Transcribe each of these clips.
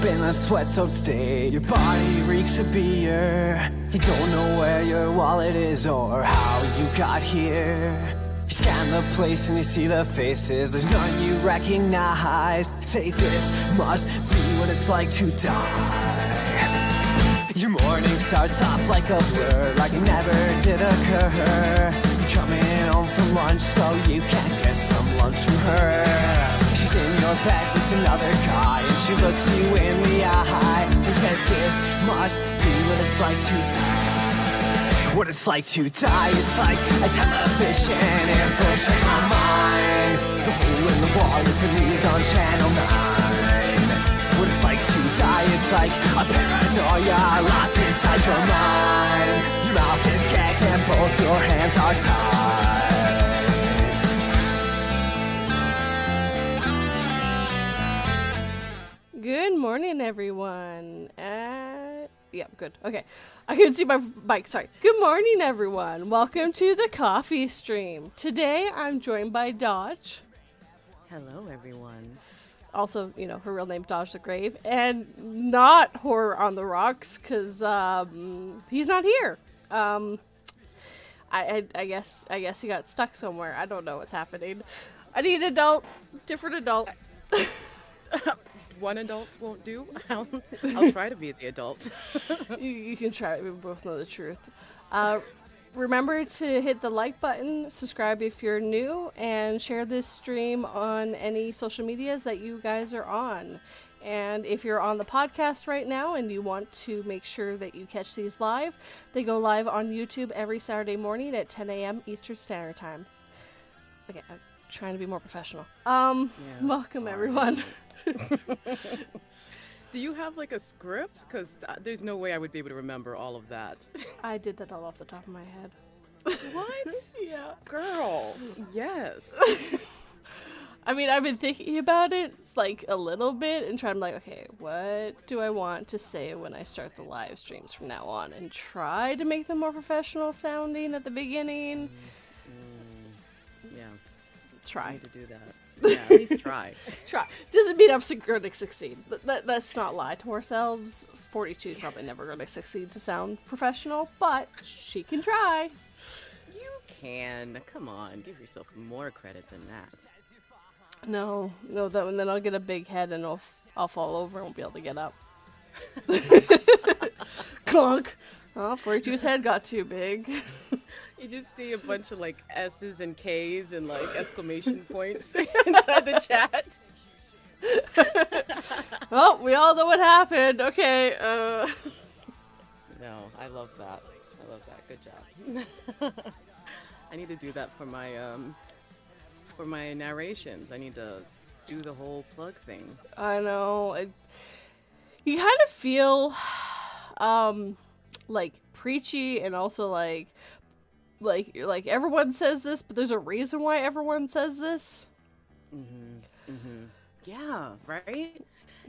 up in a sweat-soaked state. Your body reeks of beer. You don't know where your wallet is or how you got here. You scan the place and you see the faces. There's none you recognize. Say this must be what it's like to die. Your morning starts off like a blur, like it never did occur. You're coming home from lunch so you can get some lunch from her. She's in your bed with another guy and she looks you in the eye and says this must be what it's like to die. What it's like to die, it's like a television infiltrate my mind. The hole in the wall is the news on Channel 9. What it's like to die, it's like a paranoia locked inside your mind. Your mouth is gagged and both your hands are tied. Good morning, everyone. Yeah, good. Okay. I couldn't see my mic. Sorry. Good morning, everyone. Welcome to the coffee stream. Today, I'm joined by Dodge. Hello, everyone. Also, you know, her real name, Dodge the Grave. And not Horror on the Rocks, because he's not here. I guess he got stuck somewhere. I don't know what's happening. I need an adult. Different adult. One adult won't do. I'll try to be the adult. You can try it. We both know the truth. Remember to hit the like button, subscribe if you're new, and share this stream on any social medias that you guys are on. And if you're on the podcast right now and you want to make sure that you catch these live, they go live on YouTube every Saturday morning at 10 a.m. Eastern Standard Time. Okay, I'm trying to be more professional. Welcome, everyone. Do you have like a script? Because there's no way I would be able to remember all of that. I did that all off the top of my head. What? Yeah. Girl, yes. I mean, I've been thinking about it like a little bit and trying to like, okay, what do I want to say when I start the live streams from now on? And try to make them more professional sounding at the beginning. Yeah. Try. I need to do that. Yeah, at least try. Try. Doesn't mean I'm going to succeed. Let's not lie to ourselves. 42 is probably never going to succeed to sound professional, but she can try. You can. Come on, give yourself more credit than that. No, then I'll get a big head and I'll fall over and won't be able to get up. Clunk. Oh, 42's head got too big. You just see a bunch of like S's and K's and like exclamation points inside the chat. Well, we all know what happened. Okay. No, I love that. Good job. I need to do that for my narrations. I need to do the whole plug thing. I know. You kind of feel like preachy and also like everyone says this, but there's a reason why everyone says this. Yeah, right.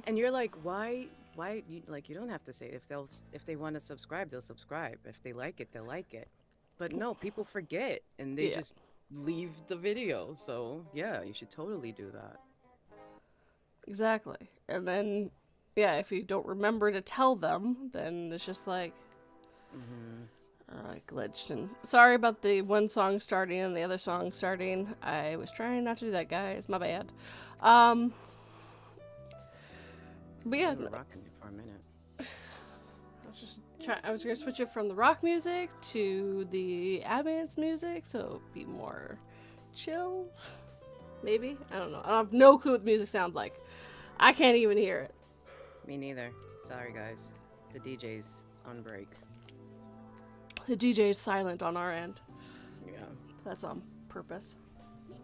And you're like, why? You don't have to say if they want to subscribe, they'll subscribe. If they like it, they'll like it. But no, people forget and they just leave the video. So yeah, you should totally do that. Exactly. And then, yeah, if you don't remember to tell them, then it's just like. Glitched. And sorry about the one song starting and the other song starting. I was trying not to do that, guys. My bad. But yeah, I was rocking it for a minute. I was gonna switch it from the rock music to the ambience music, so it'd be more chill. Maybe, I don't know. I have no clue what the music sounds like. I can't even hear it. Me neither. Sorry, guys. The DJ's on break. The DJ is silent on our end. Yeah. That's on purpose.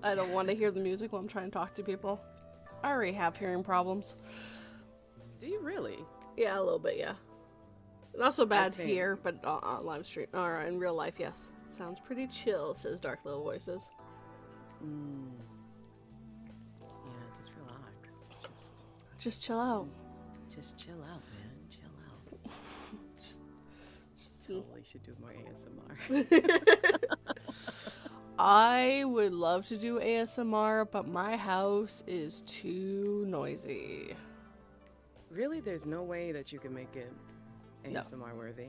I don't want to hear the music while I'm trying to talk to people. I already have hearing problems. Do you really? Yeah, a little bit, yeah. Not so bad here, but on live stream, or in real life, yes. Sounds pretty chill, says Dark Little Voices. Yeah, just relax. Just chill out. Just chill out, man. Chill out. just totally should do more ASMR. I would love to do ASMR, but my house is too noisy. Really, there's no way that you can make it No. ASMR worthy.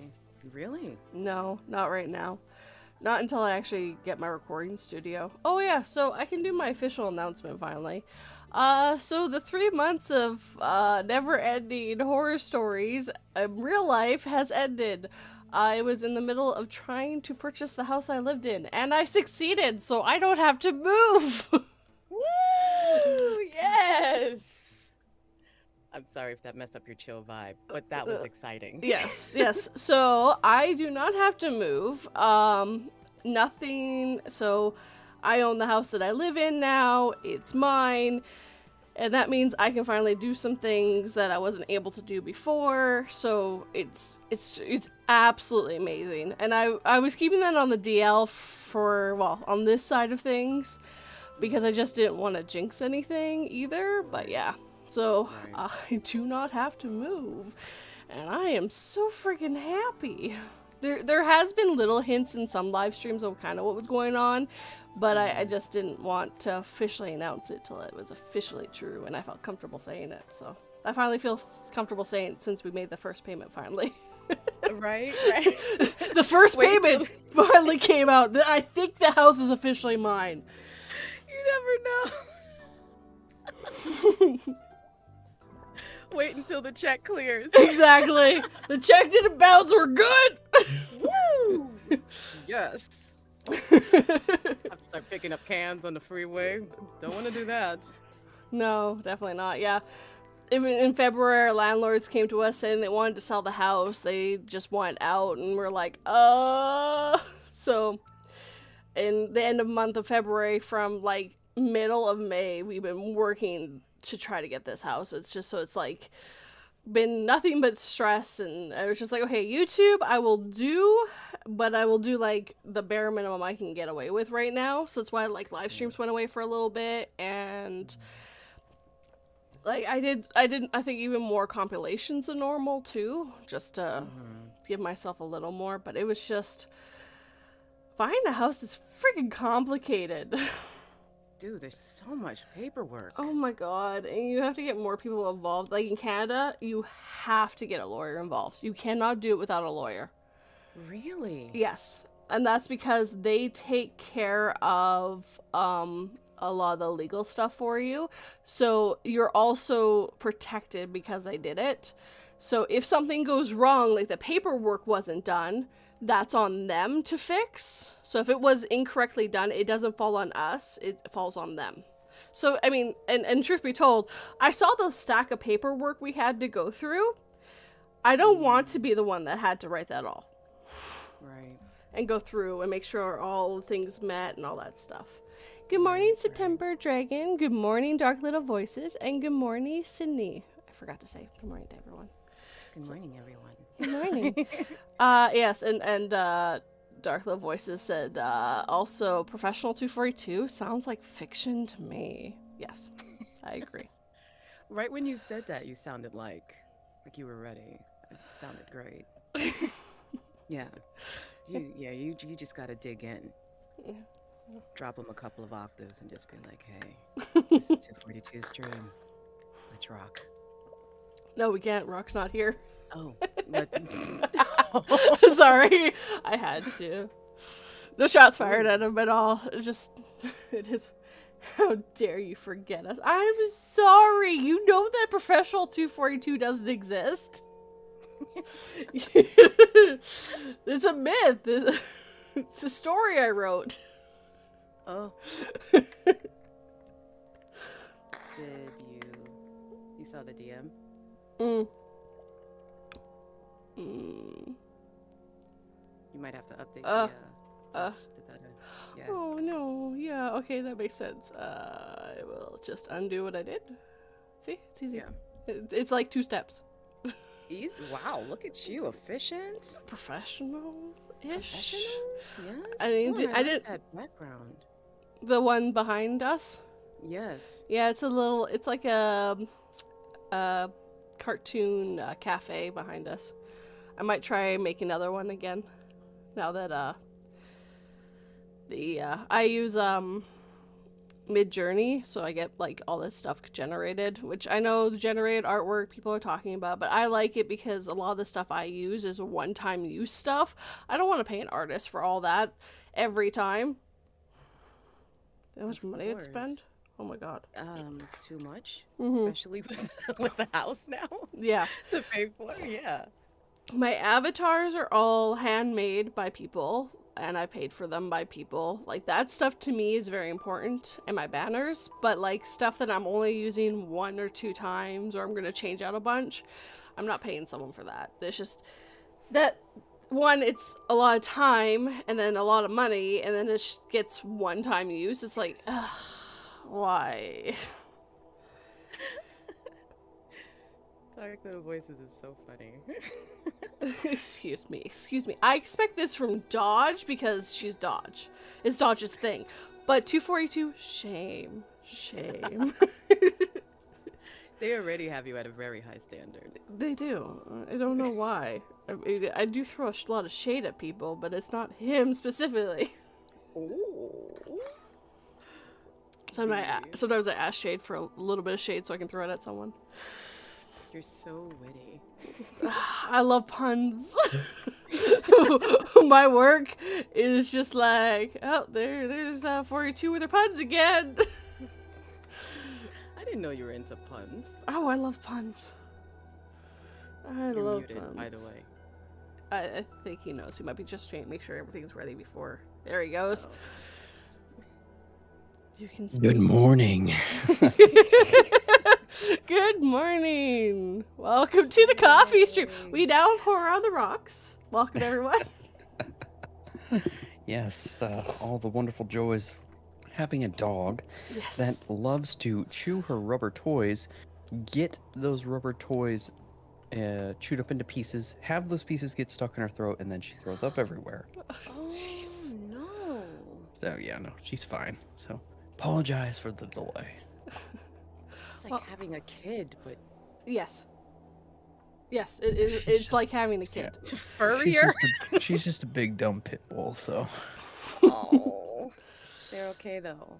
Really? No, not right now. Not until I actually get my recording studio. Oh yeah, so I can do my official announcement finally. So the 3 months of never-ending horror stories in real life has ended. I was in the middle of trying to purchase the house I lived in, and I succeeded, so I don't have to move. Woo! Yes! I'm sorry if that messed up your chill vibe, but that was exciting. Yes, yes. So I do not have to move. Nothing. So I own the house that I live in now. It's mine. And that means I can finally do some things that I wasn't able to do before. So it's absolutely amazing. And I was keeping that on the DL for, well, on this side of things, because I just didn't want to jinx anything either. But yeah. So Right. I do not have to move, and I am so freaking happy. There has been little hints in some live streams of kind of what was going on, but I just didn't want to officially announce it till it was officially true, and I felt comfortable saying it. So I finally feel comfortable saying it since we made the first payment finally. Right? The first Wait payment finally came out. I think the house is officially mine. You never know. Wait until the check clears. Exactly. The check didn't bounce. We're good. Woo! Yes. Have to start picking up cans on the freeway. Don't want to do that. No, definitely not. Yeah. Even in February, landlords came to us saying they wanted to sell the house. They just want out, and we're like, So, in the end of month of February, from like middle of May, we've been working to try to get this house. It's just so it's like been nothing but stress, and I was just like, okay, YouTube I will do, but I will do like the bare minimum I can get away with right now. So that's why like live streams went away for a little bit, and like I think even more compilations than normal too, just to give myself a little more. But it was just finding a house is freaking complicated. Dude, there's so much paperwork. Oh my god, and you have to get more people involved. Like in Canada, you have to get a lawyer involved. You cannot do it without a lawyer. Really? Yes, and that's because they take care of a lot of the legal stuff for you. So you're also protected because they did it. So if something goes wrong, like the paperwork wasn't done, that's on them to fix. So if it was incorrectly done, it doesn't fall on us, it falls on them. So, I mean, and truth be told, I saw the stack of paperwork we had to go through. I don't want to be the one that had to write that all. Right. And go through and make sure all the things met and all that stuff. Good morning, September Dragon. Good morning, Dark Little Voices. And good morning, Sydney. I forgot to say good morning to everyone. Good morning, everyone. Good morning. Yes, and Dark Little Voices said, also, Professional 242 sounds like fiction to me. Yes, I agree. Right when you said that, you sounded like you were ready. It sounded great. Yeah. You just gotta dig in. Yeah. Drop them a couple of octaves and just be like, hey, this is 242 stream. Let's rock. No, we can't. Rock's not here. Oh. Sorry. I had to. No shots fired at him at all. It's just, it is. How dare you forget us? I'm sorry. You know that Professional 242 doesn't exist. It's a myth. It's a story I wrote. Oh. Did you saw the DM? You might have to update yeah. Oh no, yeah, okay, that makes sense. I will just undo what I did. See, it's easy. Yeah. It's like 2 steps. Easy. Wow, look at you, efficient. Professional-ish. Professional? Yes. I mean, Oh, I didn't. that background. The one behind us. Yes. Yeah, it's a little. It's like a cartoon cafe behind us. I might try make another one again. Now that I use Mid-Journey, so I get like all this stuff generated, which I know the generated artwork people are talking about, but I like it because a lot of the stuff I use is one-time use stuff. I don't want to pay an artist for all that every time. How much money I'd spend? Oh my god. Too much, especially with the house now. Yeah. To pay for, yeah. My avatars are all handmade by people, and I paid for them by people. Like, that stuff to me is very important, and my banners, but like stuff that I'm only using 1 or 2 times, or I'm gonna change out a bunch, I'm not paying someone for that. It's just that, one, it's a lot of time, and then a lot of money, and then it just gets one-time use. It's like, ugh, why? Dark Little Voices is so funny. Excuse me. I expect this from Dodge because she's Dodge. It's Dodge's thing. But 242, shame. They already have you at a very high standard. They do. I don't know why. I do throw a lot of shade at people, but it's not him specifically. Ooh. Sometimes I ask shade for a little bit of shade so I can throw it at someone. You're so witty. I love puns. My work is just like, oh, there's 42 with her puns again. I didn't know you were into puns. Oh, I love puns. I You're love muted, puns. by the way. I think he knows. He might be just trying to make sure everything's ready before. There he goes. Oh. You can speak. Good morning. Good morning. Welcome to the coffee stream. We now have Horror on the Rocks. Welcome, everyone. Yes, all the wonderful joys of having a dog Yes. that loves to chew her rubber toys, get those rubber toys chewed up into pieces, have those pieces get stuck in her throat, and then she throws up everywhere. Jeez. No. So yeah, no, she's fine. So apologize for the delay. It's like having a kid, but Yes. Yes, it's like having a kid. furrier. She's just a big dumb pit bull. So Oh, they're okay though.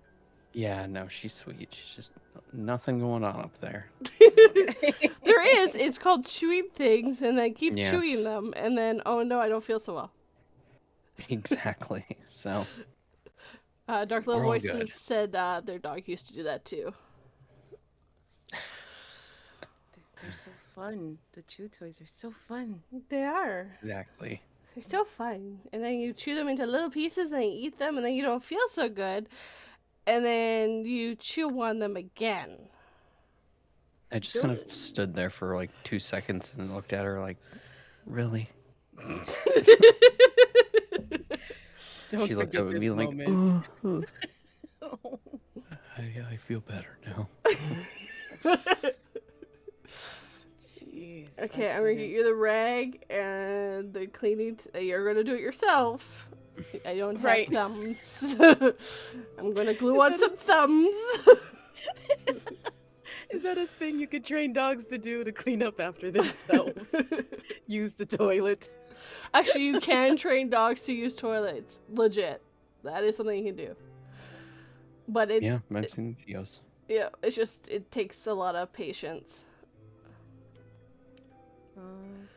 yeah, no, she's sweet. She's just nothing going on up there. There is. It's called chewing things, and then keep Yes. chewing them, and then, oh no, I don't feel so well. Exactly. So Dark Little We're all Voices good. said their dog used to do that too. They're so fun. The chew toys are so fun. They are. exactly. They're so fun. And then you chew them into little pieces, and you eat them, and then you don't feel so good. And then you chew on them again. I just kind of stood there for like 2 seconds and looked at her like, really? Don't She looked forget up at this me like, moment. I feel better now. Jeez, Okay, I I'm gonna couldn't. get you the rag and the cleaning. You're gonna do it yourself. I don't have Right. thumbs. I'm gonna glue on some thumbs. Is that a thing you could train dogs to do to clean up after themselves? Use the toilet. Actually, you can train dogs to use toilets. Legit. That is something you can do. But it's, Yeah, I've seen videos. yeah, it's just, it takes a lot of patience.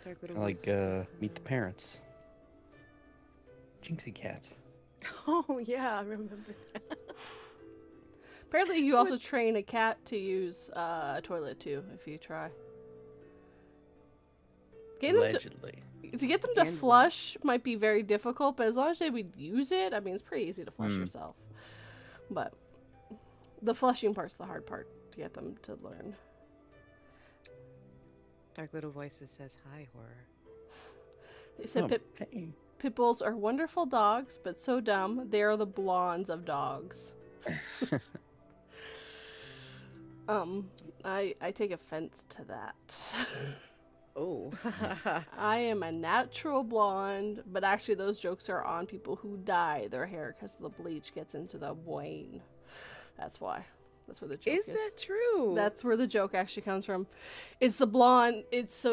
Dark Little I like Voices. Meet the Parents. Jinxie Cat. Oh yeah, I remember that. Apparently, you also train a cat to use a toilet too, if you try. Getting them Allegedly. to get them to And what? flush might be very difficult, but as long as they would use it, I mean, it's pretty easy to flush yourself. But the flushing part's the hard part to get them to learn. Dark Little Voices says hi, horror. They said Hey. pit bulls are wonderful dogs, but so dumb. They are the blondes of dogs. I take offense to that. Oh. I am a natural blonde, but actually those jokes are on people who dye their hair because the bleach gets into the brain. That's why. That's where the joke is. Is that true? That's where the joke actually comes from. It's the blonde. It's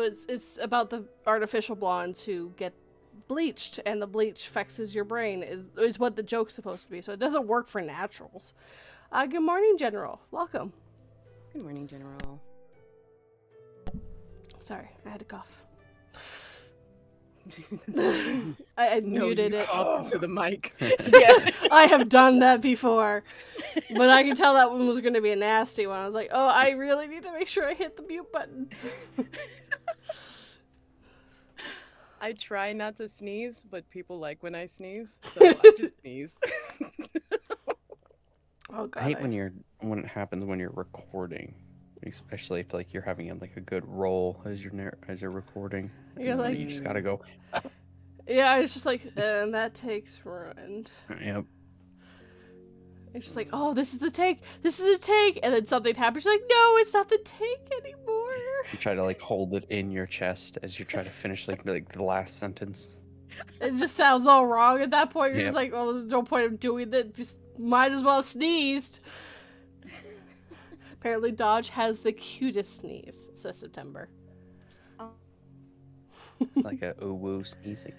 about the artificial blondes who get bleached, and the bleach fixes your brain. Is what the joke's supposed to be. So it doesn't work for naturals. Good morning, General. Welcome. Good morning, General. Sorry, I had to cough. I muted it. Off to the mic. Yeah, I have done that before. But I can tell that one was going to be a nasty one. I was like, oh, I really need to make sure I hit the mute button. I try not to sneeze, but people like when I sneeze, so I just sneeze. Oh god. I hate when it happens when you're recording, especially if like you're having like a good roll as you're recording. You're like, you just gotta go. yeah, it's just like, and that take's ruined. Yep. It's just like, oh, this is the take, and then something happens. You're like, no, it's not the take anymore. You try to like hold it in your chest as you try to finish like the last sentence. It just sounds all wrong at that point. You're Yep. just like, well, there's no point of doing that. Just might as well have sneezed. Apparently, Dodge has the cutest sneeze, says September. Like a ooh woo sneezing.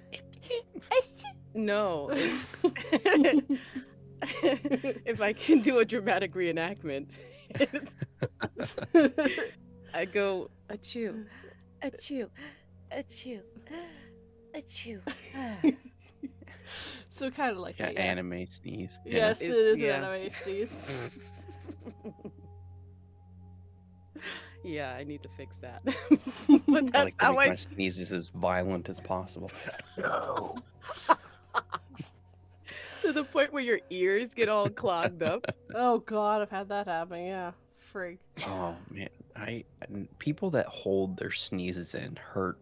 No. If I can do a dramatic reenactment, I go achoo, achoo, achoo, achoo. So kind of like Yeah, that. Yeah. anime sneeze. Yes, Yeah. it is Yeah. an anime sneeze. Yeah, I need to fix that. I But that's like to how make I my sneezes as violent as possible. No. to the point where your ears get all clogged up. Oh god, I've had that happen. Yeah, freak. Oh man, people that hold their sneezes in hurt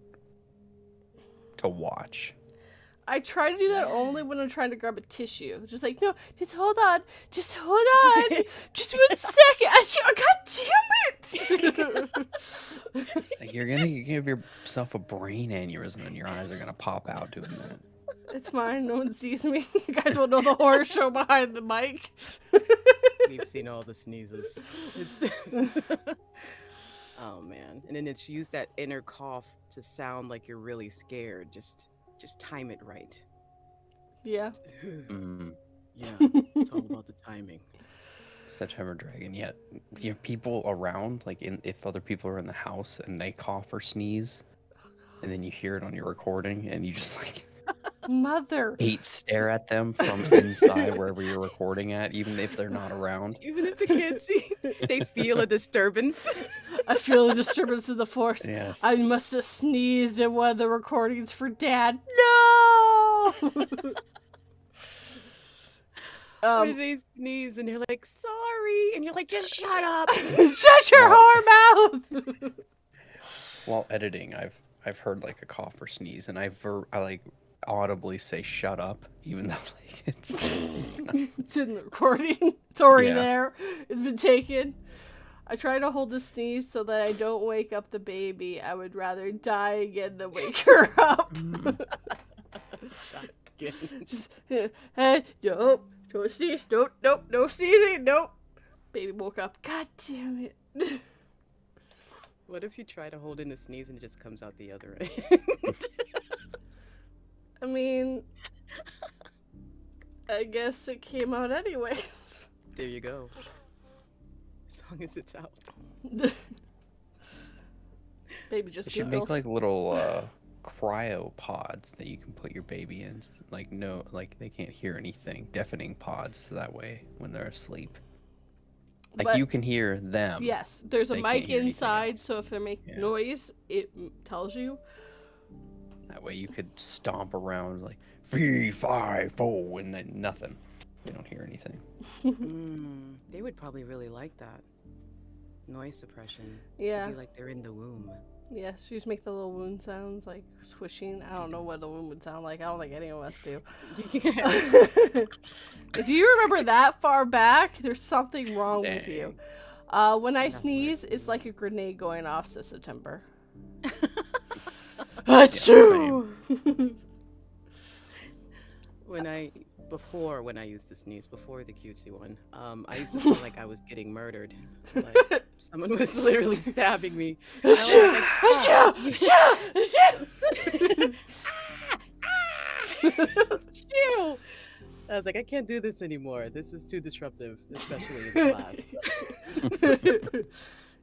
to watch. I try to do that only when I'm trying to grab a tissue. Just like, no, just hold on. Just hold on. Just 1 second. God damn it. Like you're gonna give yourself a brain aneurysm and your eyes are gonna pop out doing that. It's fine. No one sees me. You guys won't know the horror show behind the mic. We've seen all the sneezes. Oh man. And then it's use that inner cough to sound like you're really scared. Just time it right. Yeah. Mm, Yeah. It's all about the timing. September Dragon. Yet, you have people around, like if other people are in the house and they cough or sneeze, and then you hear it on your recording, and you just like Mother. stare at them from inside wherever you're recording at, even if they're not around. Even if they can't see, they feel a disturbance. I feel a disturbance in the force. Yes. I must have sneezed in one of the recordings for Dad. No! Or they sneeze and they're like, sorry. And you're like, just shut up. Shut your whore mouth! While editing, I've heard like a cough or sneeze, and I like audibly say "shut up," even though like it's. It's in the recording. It's already Yeah. there. It's been taken. I try to hold the sneeze so that I don't wake up the baby. I would rather die again than wake her up. Just, hey, nope, don't sneeze, nope, no sneezing, nope. Baby woke up. God damn it. What if you try to hold in the sneeze and it just comes out the other end? I mean, I guess it came out anyways. There you go. As long as it's out. Baby just They should giggles. make like little cryo pods that you can put your baby in. Like no, like they can't hear anything. Deafening pods, so that way when they're asleep, like But- you can hear them. Yes, there's a They can't mic hear anything inside, else. so if they make Yeah. noise, it tells you. That way you could stomp around like 3, 5, 4, and then nothing. You don't hear anything. They would probably really like that. Noise suppression. Yeah. It'd be like they're in the womb. Yes, you just make the little wound sounds, like swishing. I don't know what the wound would sound like. I don't think any of us do. If you remember that far back, there's something wrong with you. When I sneeze, it's like a grenade going off, says September. Achoo! When I used to sneeze, before the cutesy one, I used to feel like I was getting murdered. Like someone was literally stabbing me. And I was Achoo! like, Achoo! Achoo! Achoo! Achoo! That's was like, I can't do this anymore. This is too disruptive, especially in class.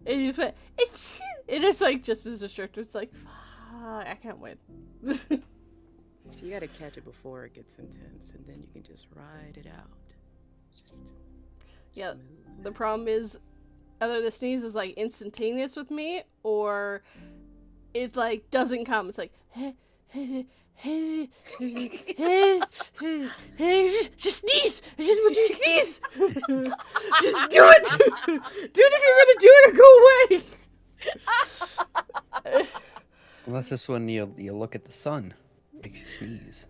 And you just went, it's like just as destructive. It's like, fuck, I can't win. So you gotta catch it before it gets intense, and then you can just ride it out. Just Yeah. smooth. The problem is either the sneeze is like instantaneous with me, or it like doesn't come. It's like just sneeze. I just want you to sneeze. Just do it. Do it if you're gonna do it, or go away. Well, that's just when you look at the sun. Makes you sneeze.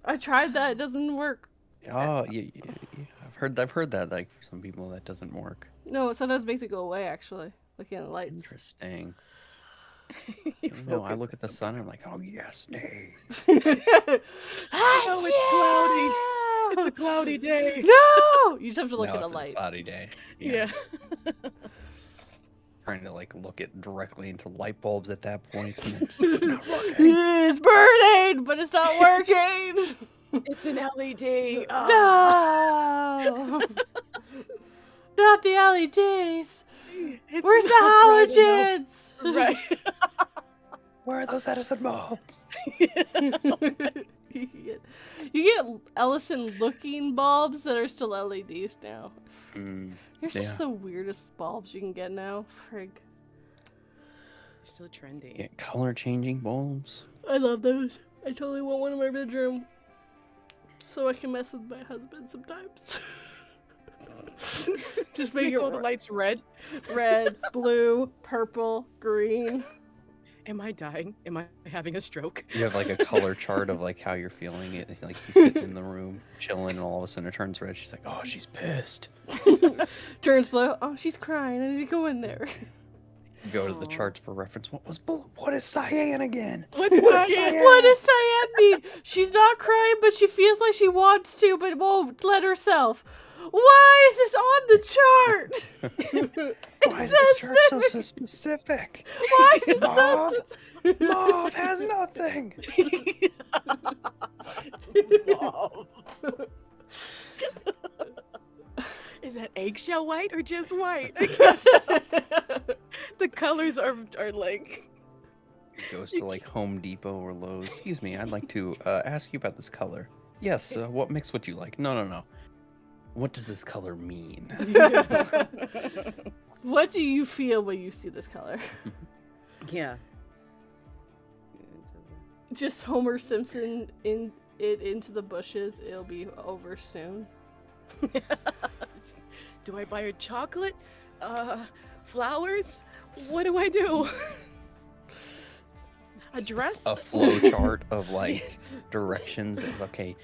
I tried that. It doesn't work. Oh, I've heard that, like, for some people that doesn't work. No, it sometimes makes it go away, actually. Looking at the lights. Interesting. You No, I focus. look at the sun and I'm like, oh yeah, sneeze. Oh, it's cloudy. It's a cloudy day. No! You just have to look No, at a if it's light. cloudy day. Yeah. Trying to like look it directly into light bulbs at that point. And it's not working. It's burning, but it's not working. It's an LED. Oh. No! Not the LEDs. It's Where's the not bright halogens? enough. Right. Where are those Edison bulbs? You get Ellison looking bulbs that are still LEDs now. You're Yeah. such the weirdest bulbs you can get now. Frig. So trendy. Yeah, color changing bulbs. I love those. I totally want one in my bedroom. So I can mess with my husband sometimes. Just make it all the lights red. red, blue, purple, green. Am I dying? Am I having a stroke? You have like a color chart of like how you're feeling it. Like you sit in the room chilling, and all of a sudden it turns red. She's like, "Oh, she's pissed." Turns blue. Oh, she's crying. I need to go in there. You go to the charts for reference. What was blue? What is cyan again? What's cyan? What does cyan mean? She's not crying, but she feels like she wants to, but won't let herself. Why is this on the chart? Why is so this chart so specific? Why is it so Mauve, specific? mauve has nothing. Is that eggshell white or just white? I can't tell. The colors are like. Goes to like Home Depot or Lowe's. Excuse me, I'd like to ask you about this color. Yes, what mix would you like? No. What does this color mean? What do you feel when you see this color? Yeah. Just Homer Simpson into the bushes. It'll be over soon. Do I buy her chocolate? Flowers? What do I do? A dress? A flow chart of like directions. Of, okay,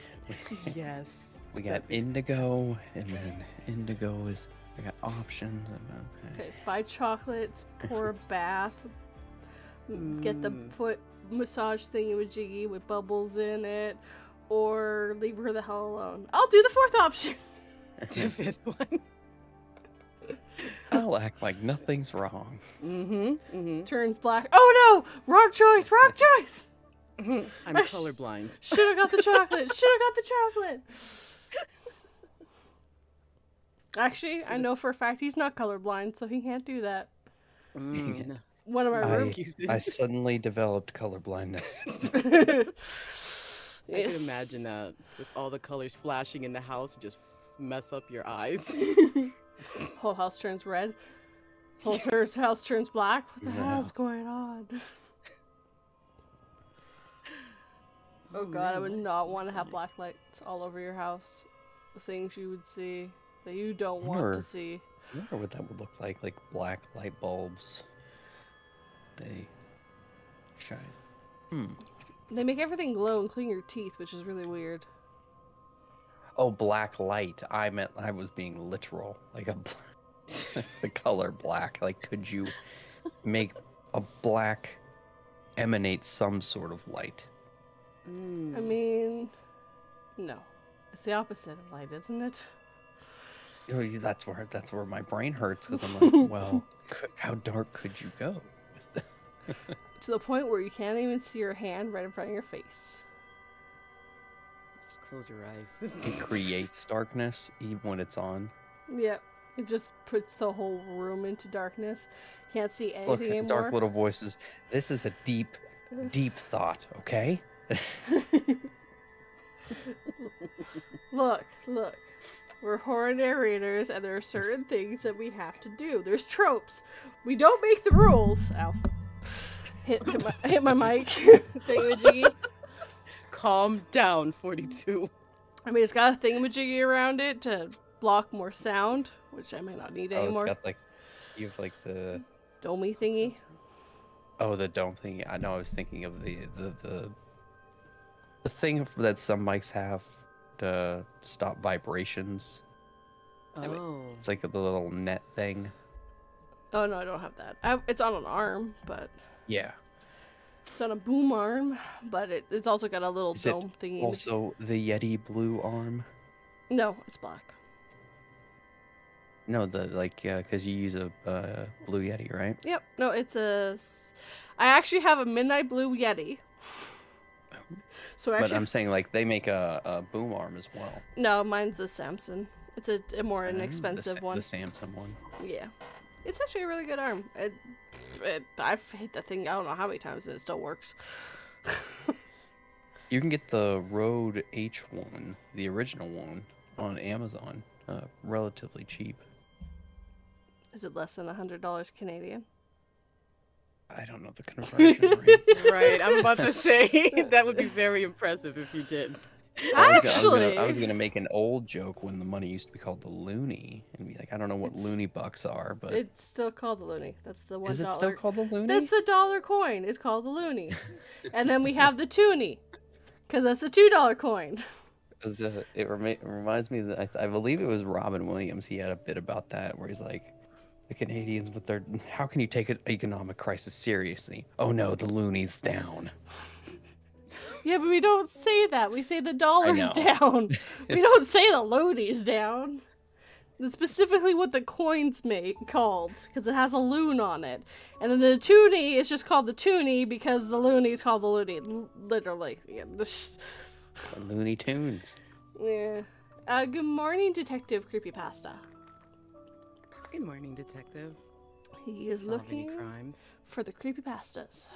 Yes. we got indigo, and then indigo is we got options. And, Okay, it's buy chocolates, pour a bath, get the foot massage thingy-majiggy with bubbles in it, or leave her the hell alone. I'll do the fourth option. The fifth one. I'll act like nothing's wrong. Turns black. Oh no! Wrong choice! Wrong choice! I'm colorblind. Should have got the chocolate. Should have got the chocolate. Actually, I know for a fact he's not colorblind, so he can't do that. Mm. One of my room. Excuses. I suddenly developed color blindness. I can imagine that with all the colors flashing in the house, just mess up your eyes. Whole house turns red. Whole house turns black. What the Yeah. hell's going on? Oh god, I would not want to have black lights all over your house. The things you would see that you don't want to Wonder- see. I wonder what that would look like black light bulbs. They shine. They make everything glow, including your teeth, which is really weird. Oh, black light. I was being literal. Like the color black. Like, could you make a black emanate some sort of light? I mean, no. It's the opposite of light, isn't it? Oh, that's where my brain hurts because I'm like, well, how dark could you go? To the point where you can't even see your hand right in front of your face. Just close your eyes. It creates darkness even when it's on. Yeah, it just puts the whole room into darkness. Can't see anything Look, anymore. dark little voices. This is a deep, deep thought, okay? Look. We're horror narrators, and there are certain things that we have to do. There's tropes. We don't make the rules. Ow. Hit my mic. Thingamajiggy. Calm down, 42. I mean, it's got a thingamajiggy around it to block more sound, which I might not need anymore. It's got like, you have like the Domey thingy. Oh, the dome thing. I know. I was thinking of the thing that some mics have to stop vibrations. Oh. It's like the little net thing. Oh no, I don't have that. It's on an arm, but Yeah. it's on a boom arm, but it's also got a little Is dome it thingy. also the Yeti blue arm? No, it's black. No, because you use a blue Yeti, right? Yep. No, I actually have a midnight blue Yeti. So actually, But I'm saying like they make a boom arm as well. no, mine's a Samson. It's a more The inexpensive one. The Samsung one. Yeah, it's actually a really good arm. I've hit the thing I don't know how many times and it still works. You can get the Rode H1, the original one, on Amazon, relatively cheap. Is it less than $100 Canadian? I don't know the conversion rate. Right, I'm about to say that would be very impressive if you did. Actually, I was gonna make an old joke when the money used to be called the loonie, and be like, I don't know what loony bucks are, but it's still called the loonie. That's the $1. is it still called the loonie? That's the dollar coin. It's called the loonie. And then we have the toonie, because that's the $2 coin. It reminds me that I believe it was Robin Williams. He had a bit about that where he's like, the Canadians with their, how can you take an economic crisis seriously? Oh no, the loonie's down. Yeah, but we don't say that. We say the dollar's know. down. We don't say the looney's down. That's specifically what the coin's called, because it has a loon on it. And then the toonie is just called the toonie because the looney's called the loony. Literally. Yeah, The Looney Tunes. yeah. Good morning, Detective Creepypasta. Good morning, detective. He is Solving looking crimes. for the creepypastas.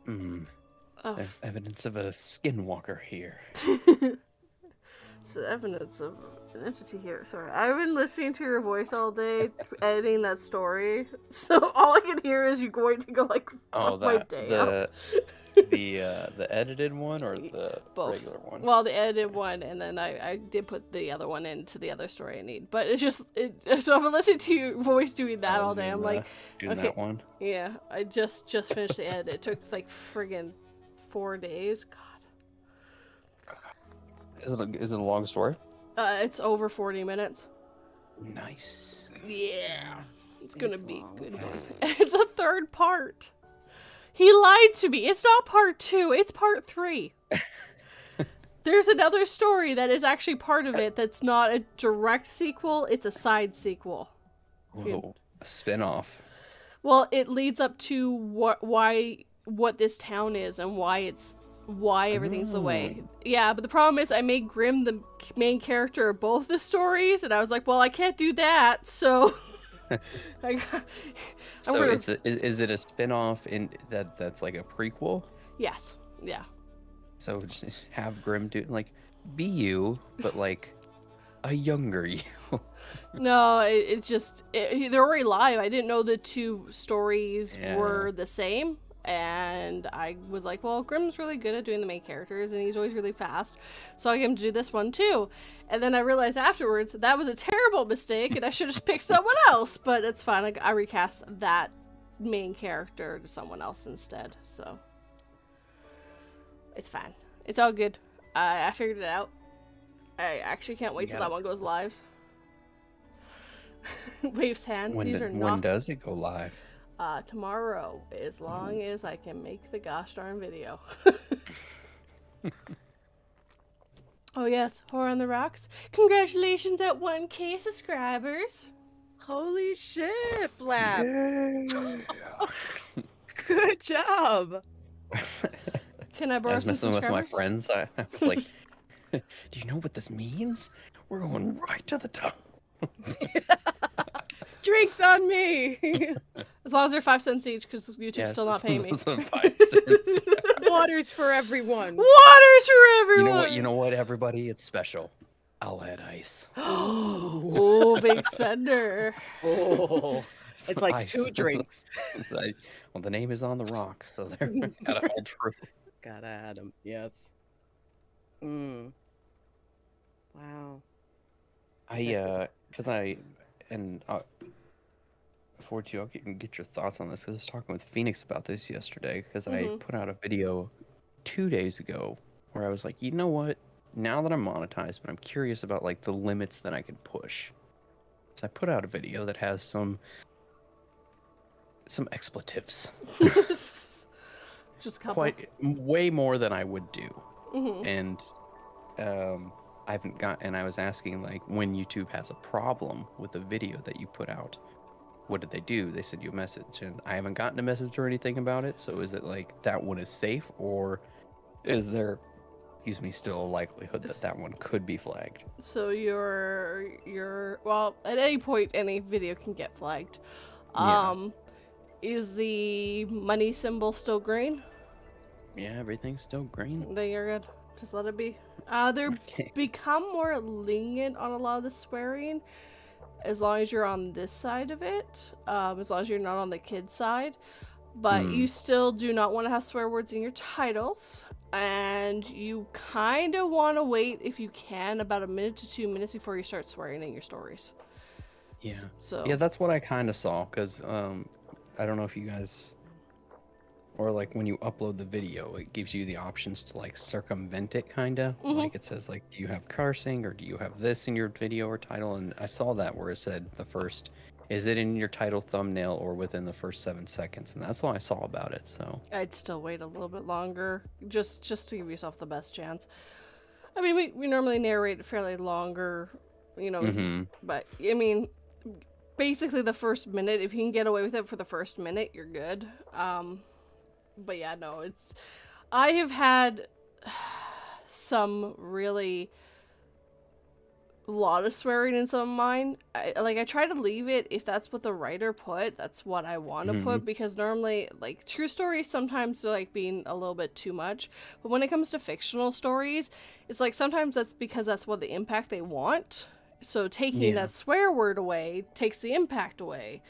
Oh, There's evidence of a skinwalker here. so evidence of an entity here. Sorry, I've been listening to your voice all day, editing that story. So all I can hear is you going to go like, Oh, fuck my day up. the edited one or the Both. regular one? Well, the edited one, and then I did put the other one into the other story I need. But it's just, so I've been listening to your voice doing that all day. I'm like, doing okay. that one. Yeah, I just finished the edit. It took like friggin' 4 days. God. Is it a long story? It's over 40 minutes. Nice. Yeah. It's gonna be long. good. It's a third part. He lied to me. It's not part 2. It's part 3. There's another story that is actually part of it that's not a direct sequel. It's a side sequel. Whoa. A spin-off. Well, it leads up to what this town is and why everything's the way. Yeah, but the problem is I made Grimm the main character of both the stories, and I was like, well, I can't do that, so Is it a spin-off in that's like a prequel? Yes. Yeah. So just have Grimm do like be you, but like a younger you. No, it's just they're already live. I didn't know the two stories were the same, and I was like, well, Grimm's really good at doing the main characters, and he's always really fast, so I get him to do this one too. And then I realized afterwards that was a terrible mistake, and I should have picked someone else. But it's fine. I recast that main character to someone else instead, so it's fine. It's all good. I figured it out. I actually can't wait till that one goes live. Waves hand. When does it go live? Tomorrow, as long as I can make the gosh darn video. Oh yes, Horror on the Rocks. Congratulations at 1K subscribers. Holy shit, Blab. Good job. Can I I borrow was some messing with my subscribers? friends. I was like, "Do you know what this means? We're going right to the top." Drinks on me. As long as they're 5 cents each, because YouTube's Yeah, still not paying me. it's 5 cents. Waters for everyone. Waters for everyone. You know what? You know what, everybody? It's special. I'll add ice. Oh, big spender. Oh, Some it's like ice. 2 drinks. Well, the name is on the rock, so they're gotta hold true. Gotta add them. Yes. Mm. Wow. Before too, I'll get your thoughts on this, because I was talking with Phoenix about this yesterday, because I Mhm. put out a video 2 days ago where I was like, you know what? Now that I'm monetized, but I'm curious about like the limits that I can push. So I put out a video that has some expletives, Just a couple. quite way more than I would do. Mhm. And I haven't got, and I was asking, like, when YouTube has a problem with the video that you put out, what did they do? They sent you a message, and I haven't gotten a message or anything about it. So is it like that one is safe, or is there, excuse me, still a likelihood that that one could be flagged? So your well, at any point any video can get flagged. Yeah. Is the money symbol still green? Yeah, everything's still green. Then you're good. Just let it be. They're Okay. become more lenient on a lot of the swearing, as long as you're on this side of it. As long as you're not on the kid side. But you still do not want to have swear words in your titles. And you kind of want to wait, if you can, about 1 minute to 2 minutes before you start swearing in your stories. Yeah. So Yeah, that's what I kind of saw, because I don't know if you guys, or like when you upload the video, it gives you the options to like circumvent it, kind of. Like it says, like, do you have cursing, or do you have this in your video or title? And I saw that where it said is it in your title, thumbnail, or within the first 7 seconds? And that's all I saw about it. So I'd still wait a little bit longer, just to give yourself the best chance. I mean, we normally narrate fairly longer, but I mean, basically the first minute, if you can get away with it for the first minute, you're good. But yeah, no, I have had some really lot of swearing in some of mine. I try to leave it if that's what the writer put. That's what I want to put, because normally, like, true stories sometimes are like being a little bit too much. But when it comes to fictional stories, it's like sometimes that's because that's what the impact they want. So taking that swear word away takes the impact away.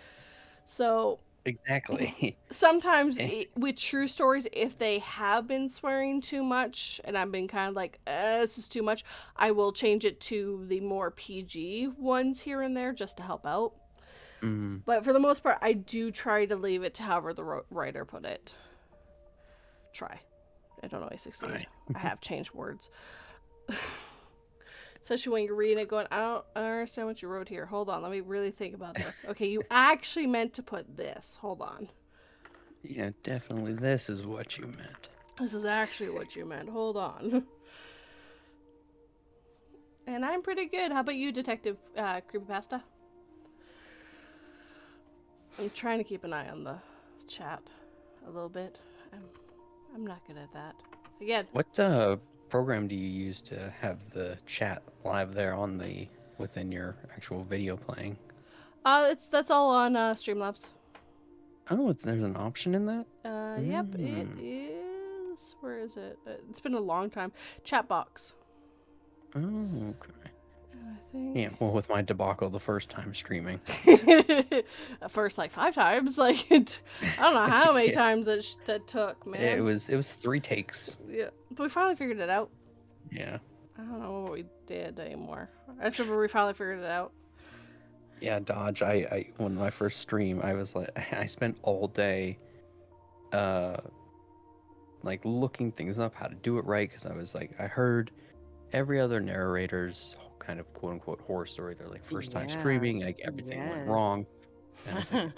So exactly. sometimes with true stories, if they have been swearing too much and I've been kind of like, this is too much, I will change it to the more PG ones here and there just to help out. But for the most part, I do try to leave it to however the writer put it. Try. I don't always succeed. I have changed words. Especially when you're reading it going, I don't understand what you wrote here. Hold on, let me really think about this. Okay, you actually meant to put this. Hold on. Yeah, definitely. This is what you meant. This is actually what you meant. Hold on. And I'm pretty good. How about you, Detective Creepypasta? I'm trying to keep an eye on the chat a little bit. I'm not good at that. Again. What program do you use to have the chat live there within your actual video playing? That's all on Streamlabs. Oh, there's an option in that? Yep, it is. Where is it? It's been a long time. Chat box. Oh, okay. I think. Yeah, well, with my debacle the first time streaming. First, like 5 times. Like, I don't know how many times that took, man. It was 3 takes. Yeah, but we finally figured it out. Yeah. I don't know what we did anymore. I just remember we finally figured it out. Yeah, Dodge. When my first stream, I was like, I spent all day, like looking things up, how to do it right, because I was like, I heard every other narrator's kind of quote unquote horror story. They're like first time streaming, like everything went wrong. And I was like,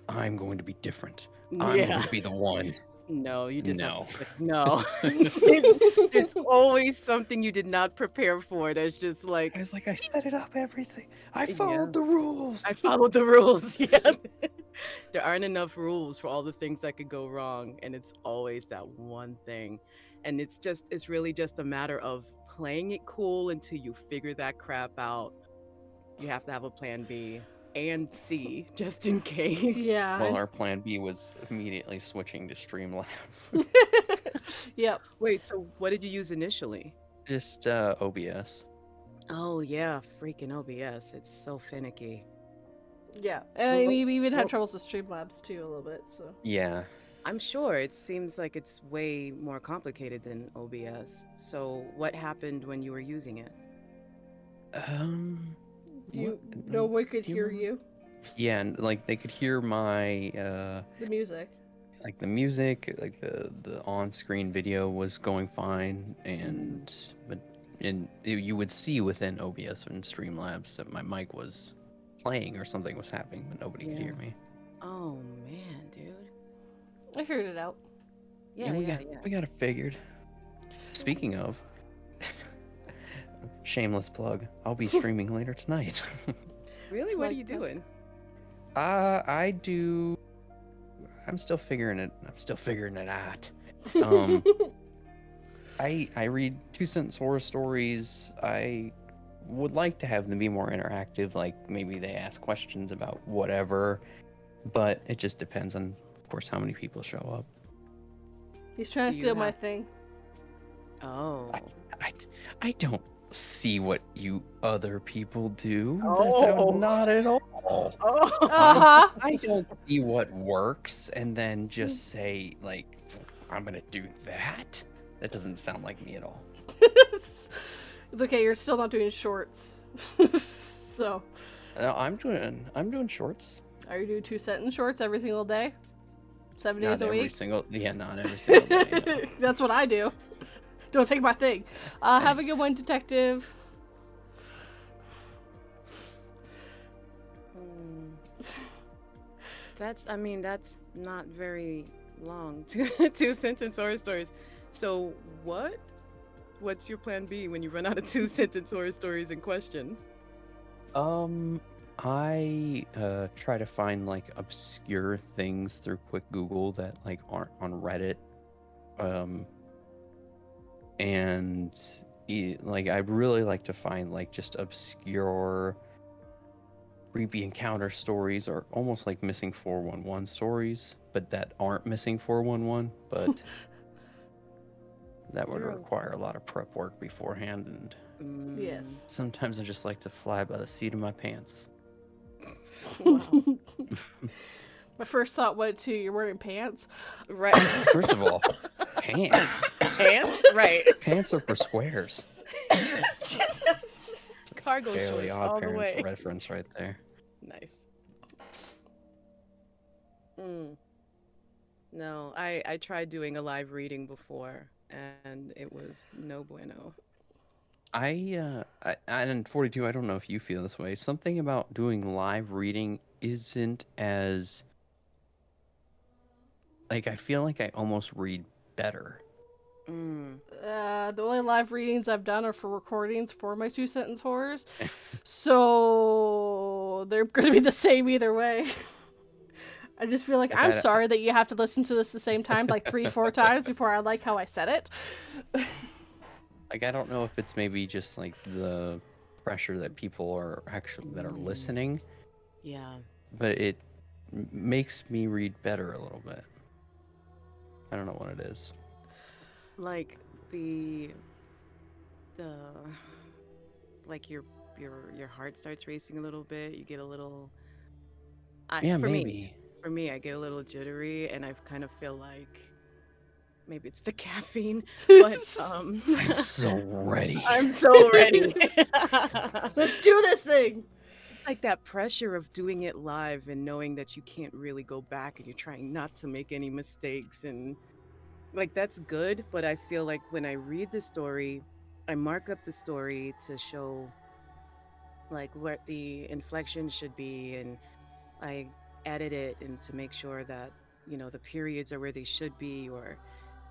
I'm going to be different. I'm going to be the one. No, you just No. no. There's always something you did not prepare for. That's just like I was like, I set it up, everything. I followed the rules. I followed the rules. Yeah. There aren't enough rules for all the things that could go wrong, and it's always that one thing. And it's really just a matter of playing it cool until you figure that crap out. You have to have a plan B and C just in case. Yeah. Well, our plan B was immediately switching to Streamlabs. Yep. Wait, so what did you use initially? Just OBS. Oh yeah, freaking OBS. It's so finicky. Yeah. And Well, we even had well- troubles with Streamlabs too a little bit. So Yeah. I'm sure it seems like it's way more complicated than OBS. So what happened when you were using it? no one could do you hear remember? you. Yeah, and like they could hear my The music. like the music, like the on-screen video was going fine, you would see within OBS and Streamlabs that my mic was playing or something was happening, but nobody could hear Yeah. me. Oh man, dude. I figured it out. Yeah, we yeah. got it figured. Speaking of, shameless plug, I'll be streaming later tonight. Really? What are Like you that. doing? I'm still figuring it out. I read 2-sentence horror stories. I would like to have them be more interactive, like maybe they ask questions about whatever, but it just depends on, of course, how many people show up. He's trying to Do you steal my have- thing. Oh. I don't see what you other people do. Oh. Not at all. Oh. Uh-huh. I don't see what works and then just say, like, I'm gonna do that. That doesn't sound like me at all. It's okay, you're still not doing shorts. So, No, I'm doing shorts. are you doing 2-sentence shorts every single day? 7 days Not a every week? single. Yeah, not every single day. No. That's what I do. Don't take my thing. Have a good one, detective. That's not very long. 2-sentence horror stories. So what's your plan B when you run out of 2-sentence horror stories and questions? I try to find like obscure things through quick Google that like aren't on Reddit. Like I'd really like to find like just obscure creepy encounter stories or almost like missing 411 stories, but that aren't missing 411, but that would You're- require a lot of prep work beforehand, and Yes. sometimes I just like to fly by the seat of my pants. Wow. My first thought went to, you're wearing pants? Right. First of all, pants. Pants? Right. Pants are for squares. Cargo Fairly shorts Odd all the Parents way. reference right there. Nice. No, I tried doing a live reading before, and it was no bueno. And 42, I don't know if you feel this way. Something about doing live reading isn't as like I feel like I almost read better. The only live readings I've done are for recordings for my 2-sentence horrors. So they're going to be the same either way. I just feel like I'm sorry that you have to listen to this the same time, like 3-4 times before I like how I said it. Like I don't know if it's maybe just like the pressure that people are actually that are listening, Yeah. but it makes me read better a little bit. I don't know what it is. Like the like your heart starts racing a little bit. You get a little. Yeah, for maybe. For me, I get a little jittery, and I kind of feel like maybe it's the caffeine, but I'm so ready. I'm so ready. Let's do this thing! Like that pressure of doing it live and knowing that you can't really go back and you're trying not to make any mistakes, and like that's good, but I feel like when I read the story, I mark up the story to show like what the inflection should be, and I edit it and to make sure that the periods are where they should be, or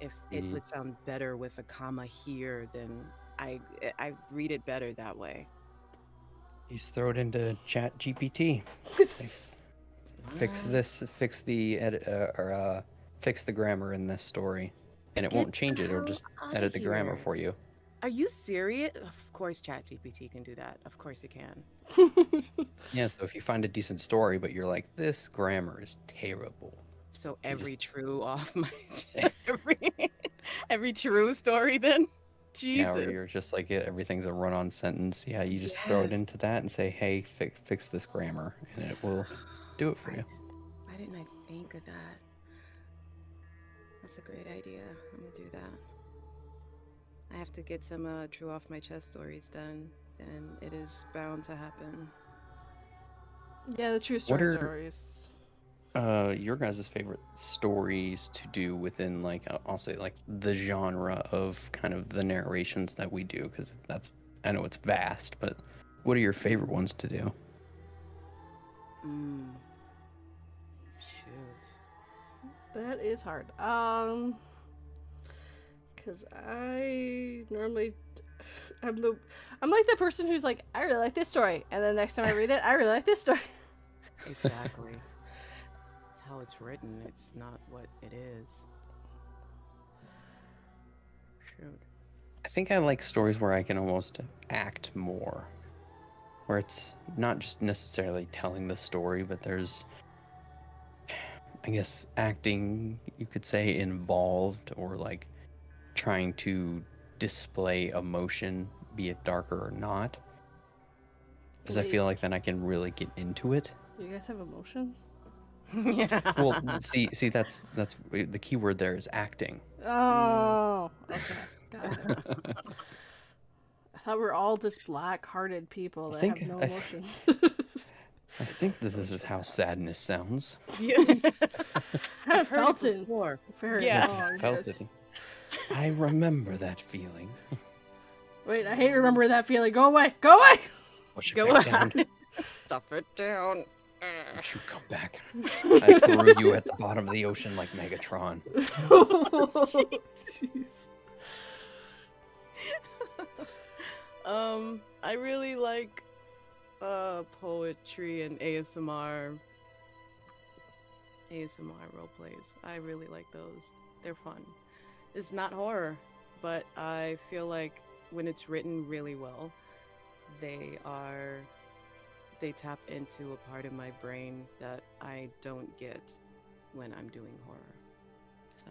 if it would sound better with a comma here, then I read it better that way. He's thrown into Chat GPT. fix What? this, fix the edit, fix the grammar in this story, and it Get won't change the it. It'll hell just out edit of the grammar here. for you. Are you serious? Of course, ChatGPT can do that. Of course, it can. Yeah, so if you find a decent story, but you're like, this grammar is terrible. So You every just true off my every every true story then? yeah, or Jesus. you're just like everything's a run-on sentence. Yeah, you just throw it Yes. into that and say, hey, fix this grammar, and it will do it for you. Why didn't I think of that? That's a great idea. I'm gonna do that. I have to get some true off my chest stories done, and it is bound to happen. Yeah, the true What stories are are always. your guys' favorite stories to do within, like, I'll say, like, the genre of kind of the narrations that we do? Because that's, I know it's vast, but what are your favorite ones to do? Mm. Shoot. That is hard. Because I normally, I'm like the person who's like, I really like this story, and then next time I read it, I really like this story. Exactly. It's how it's written. It's not what it is. Shoot. I think I like stories where I can almost act more, where it's not just necessarily telling the story, but there's, I guess, acting, you could say, involved, or like trying to display emotion, be it darker or not. Because I feel like then I can really get into it. You guys have emotions? Yeah. Well, see, that's the key word there is acting. Oh, okay. Got it. I thought we were all just black-hearted people that have no emotions. I think that this is how sadness sounds. Yeah. I haven't heard felt it it before. very Yeah. long. Felt yes. it. I remember that feeling. Wait, I hate remember that feeling. Go away! Go away! Push it Go back on. down. Stop it down. You should come back. I threw you at the bottom of the ocean like Megatron. Jeez. I really like poetry and ASMR role plays. I really like those. They're fun. It's not horror, but I feel like when it's written really well, they tap into a part of my brain that I don't get when I'm doing horror. So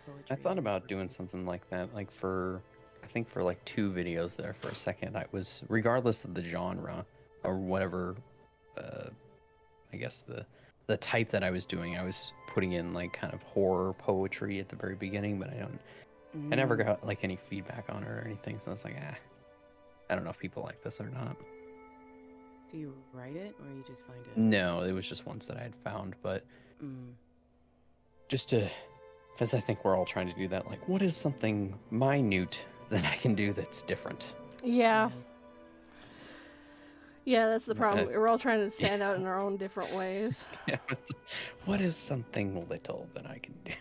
poetry. I thought about doing something like that, like I think for like 2 videos there for a second. I was, regardless of the genre or whatever, I guess the type that I was doing, I was putting in like kind of horror poetry at the very beginning, but I never got like any feedback on it or anything, so I was like, I don't know if people like this or not. Do you write it or you just find it? No, it was just ones that I had found, but just to, because I think we're all trying to do that, like, what is something minute that I can do that's different? Yeah. Yes. Yeah, that's the problem. We're all trying to stand out in our own different ways. Yeah, what is something little that I can do?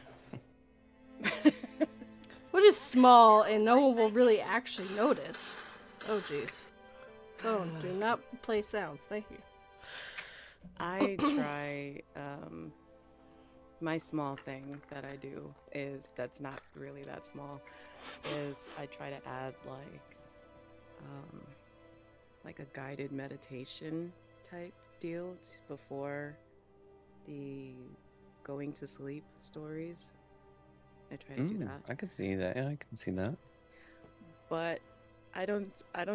What is small and no one will really actually notice? Oh, jeez. Oh, do not play sounds. Thank you. I try my small thing that I do is that's not really that small is I try to add like a guided meditation type deal before the going to sleep stories. I try to do that. I can see that. Yeah, I can see that. But I don't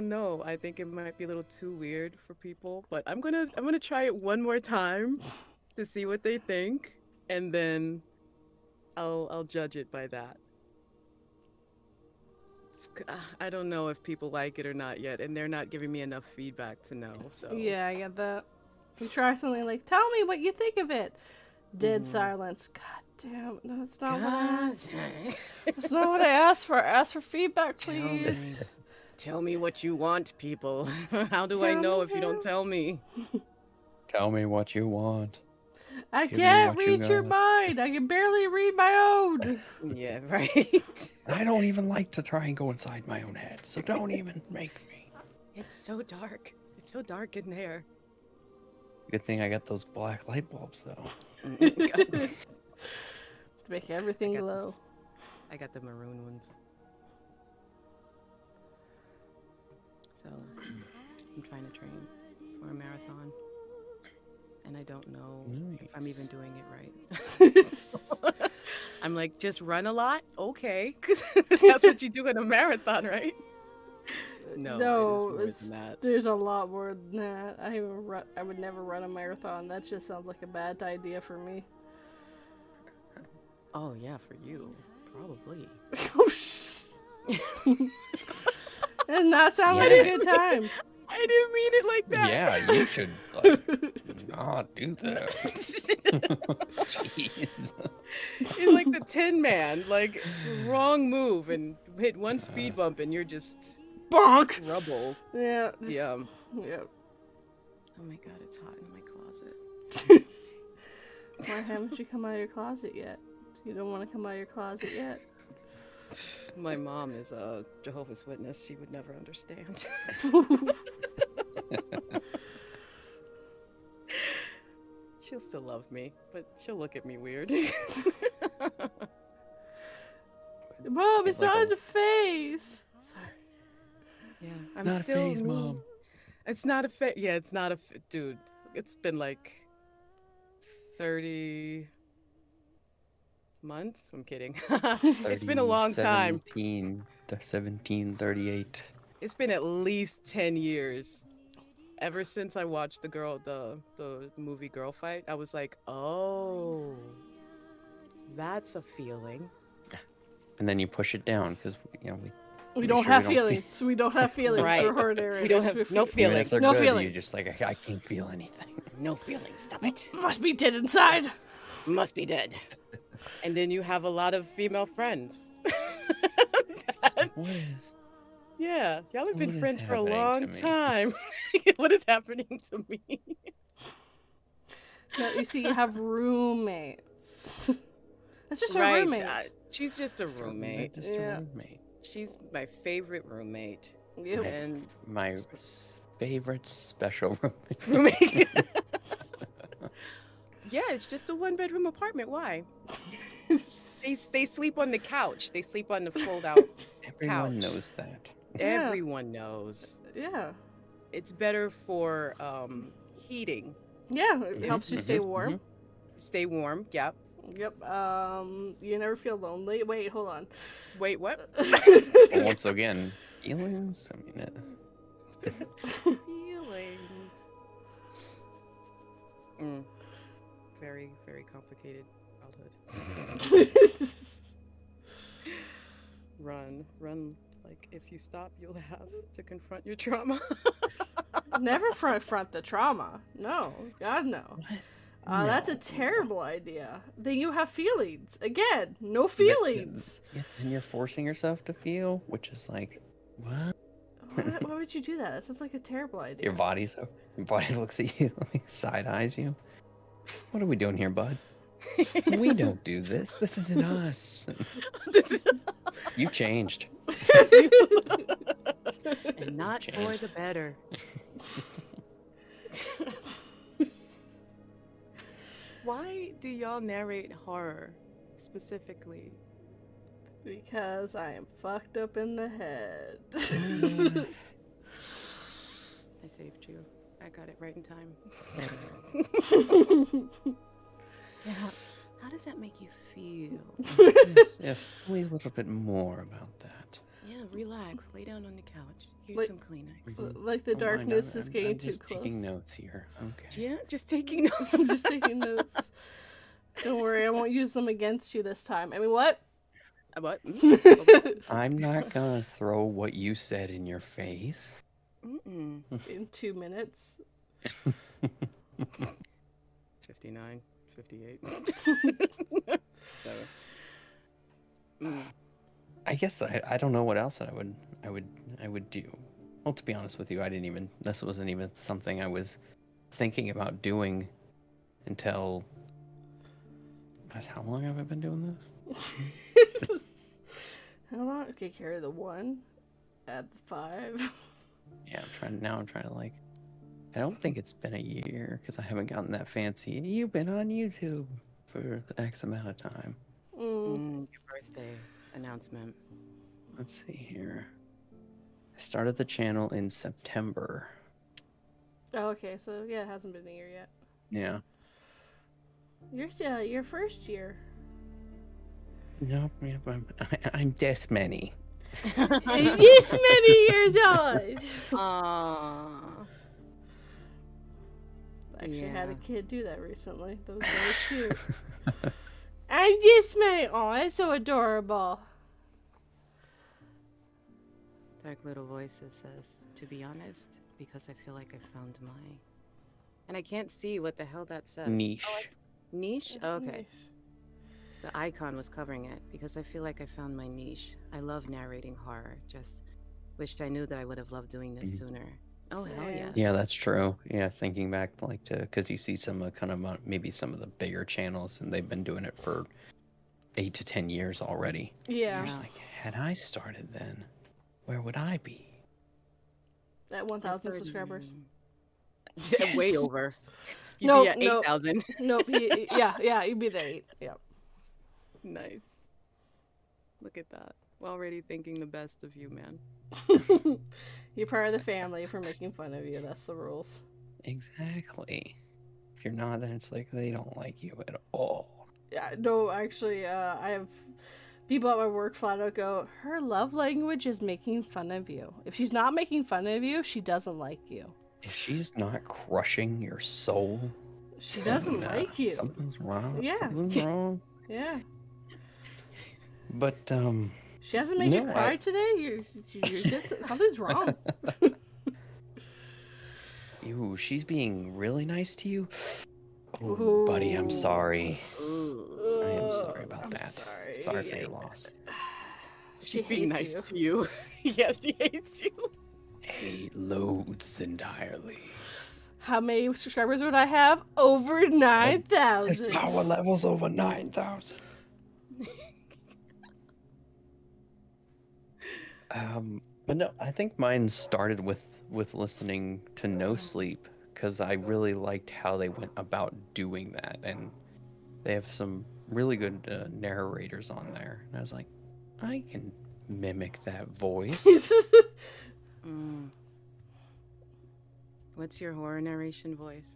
know. I think it might be a little too weird for people, but I'm gonna try it one more time to see what they think, and then I'll judge it by that. I don't know if people like it or not yet, and they're not giving me enough feedback to know. So Yeah, I get that. You try something like, tell me what you think of it. Dead silence. God damn, no, that's not what I asked. That's not what I asked for. I asked for feedback, please. Tell me what you want, people. How do I Tell know me if you don't tell me? Tell me what you want. I Give me can't what you read your got. mind. I can barely read my own. Yeah, right. I don't even like to try and go inside my own head, so don't even make me. It's so dark. It's so dark in there. Good thing I got those black light bulbs though. To make everything I got glow. I got the maroon ones. So I'm trying to train for a marathon. And I don't know if I'm even doing it right. I'm like, just run a lot? Okay. 'Cause that's what you do in a marathon, right? No, it is more than that. There's a lot more than that. I would never run a marathon. That just sounds like a bad idea for me. Oh, yeah, for you. Probably. Does not sound like a good time. I didn't mean it like that. Yeah, you should like not do that. Jeez. In like the Tin Man, like wrong move and hit one speed bump and you're just Bonk! rubble. Yeah. Yeah. Yeah. Oh my god, it's hot in my closet. Why haven't you come out of your closet yet? You don't want to come out of your closet yet? My mom is a Jehovah's Witness. She would never understand. She'll still love me, but she'll look at me weird. Mom, it's not a face. Sorry. Yeah, It's not a phase, new. Mom. It's not a phase. Yeah, it's not a dude. It's been like 30 months. I'm kidding. It's been a long time. 1738. It's been at least 10 years. Ever since I watched the movie Girl Fight, I was like, oh, that's a feeling. And then you push it down because We don't have feelings. We don't have feelings Right. for hard areas. We don't have no even feeling. if they're No good, feelings. you just like I can't feel anything. No feelings. Stop it. Must be dead inside. Must be dead. And then you have a lot of female friends. What is? Yeah, y'all have been What is friends for a happening to long me? time. What is happening to me? No, you see, you have roommates. That's just a Right, roommate. she's just a roommate. Just Yeah. a roommate. She's my favorite roommate. Yep. And My favorite special roommate. roommate. Yeah, it's just a one-bedroom apartment. Why? They sleep on the couch. They sleep on the fold-out. Everyone Couch. knows that. Yeah. Everyone knows. Yeah. It's better for heating. Yeah, it helps you stay Mhm, warm. Stay warm. Yep. Yep. You never feel lonely. Wait, hold on. Wait, what? Well, once again, feelings. I mean, Feelings. Very, very complicated childhood. Run. Like, if you stop, you'll have to confront your trauma. Never front the trauma. No. God, no. That's a No. terrible idea. Then you have feelings. Again, no feelings. Yeah, and you're forcing yourself to feel, which is like, what? Why would you do that? That sounds like a terrible idea. Your body looks at you, like side eyes you. What are we doing here, bud? We don't do this. This isn't us. You changed. And not for the better. Why do y'all narrate horror specifically? Because I am fucked up in the head. I saved you. I got it right in time. Yeah. How does that make you feel? Yes, tell me a little bit more about that. Yeah, relax. Lay down on the couch. Here's some Kleenex. Like the Don't mind, darkness is I'm getting just too close. taking notes here. Okay. Yeah, just taking notes. I'm just taking notes. Don't worry, I won't use them against you this time. I mean, what? What? I'm not gonna throw what you said in your face. Mm-mm. In 2 minutes. 59, 58. So. I guess I don't know what else that I would do. Well, to be honest with you, this wasn't even something I was thinking about doing until. How long have I been doing this? How long? Okay, carry the 1. Add the 5. Yeah, I'm trying to like I don't think it's been a year because I haven't gotten that fancy. You've been on YouTube for X amount of time. Your birthday announcement. Let's see here. I started the channel in September. Oh, okay. So yeah, it hasn't been a year yet. Yeah. Your first year. Nope. I'm this many. This many years old. Aww. I actually had a Yeah. kid do that recently. That was very cute. I'm this many. Oh, that's so adorable. Dark Little Voices says, to be honest, because I feel like I found my... And I can't see what the hell that says. Niche. Niche? Okay. The icon was covering it because I feel like I found my niche. I love narrating horror. Just wished I knew that I would have loved doing this sooner. Oh, hell yeah. Yeah, that's true. Yeah, thinking back, like, to because you see some kind of maybe some of the bigger channels, and they've been doing it for 8 to 10 years already. Yeah. You're just like, had I started then, where would I be? At 1,000 subscribers. Yeah, way over. You'd Nope, be at nope. 8,000. Nope. Yeah, you'd be there. Yep. Nice. Look at that. Already thinking the best of you, man. You're part of the family for making fun of you. That's the rules. Exactly. If you're not, then it's like they don't like you at all. Yeah, no, actually, I have people at my work flat out go, her love language is making fun of you. If she's not making fun of you, she doesn't like you. If she's not crushing your soul, She doesn't then, like you. Something's wrong. Yeah. Something's wrong. Yeah. But She hasn't made you No, cry today? You did something's wrong. ew, she's being really nice to you. Oh, buddy, I'm sorry. I am sorry about I'm that. sorry. Sorry for your loss. She She's being hates nice you. to you. Yes, she hates you. Hate loathes entirely. How many subscribers would I have? Over His 9,000. power level's over 9,000. But no, I think mine started with listening to No Sleep because I really liked how they went about doing that, and they have some really good narrators on there. And I was like, I can mimic that voice. Mm. What's your horror narration voice?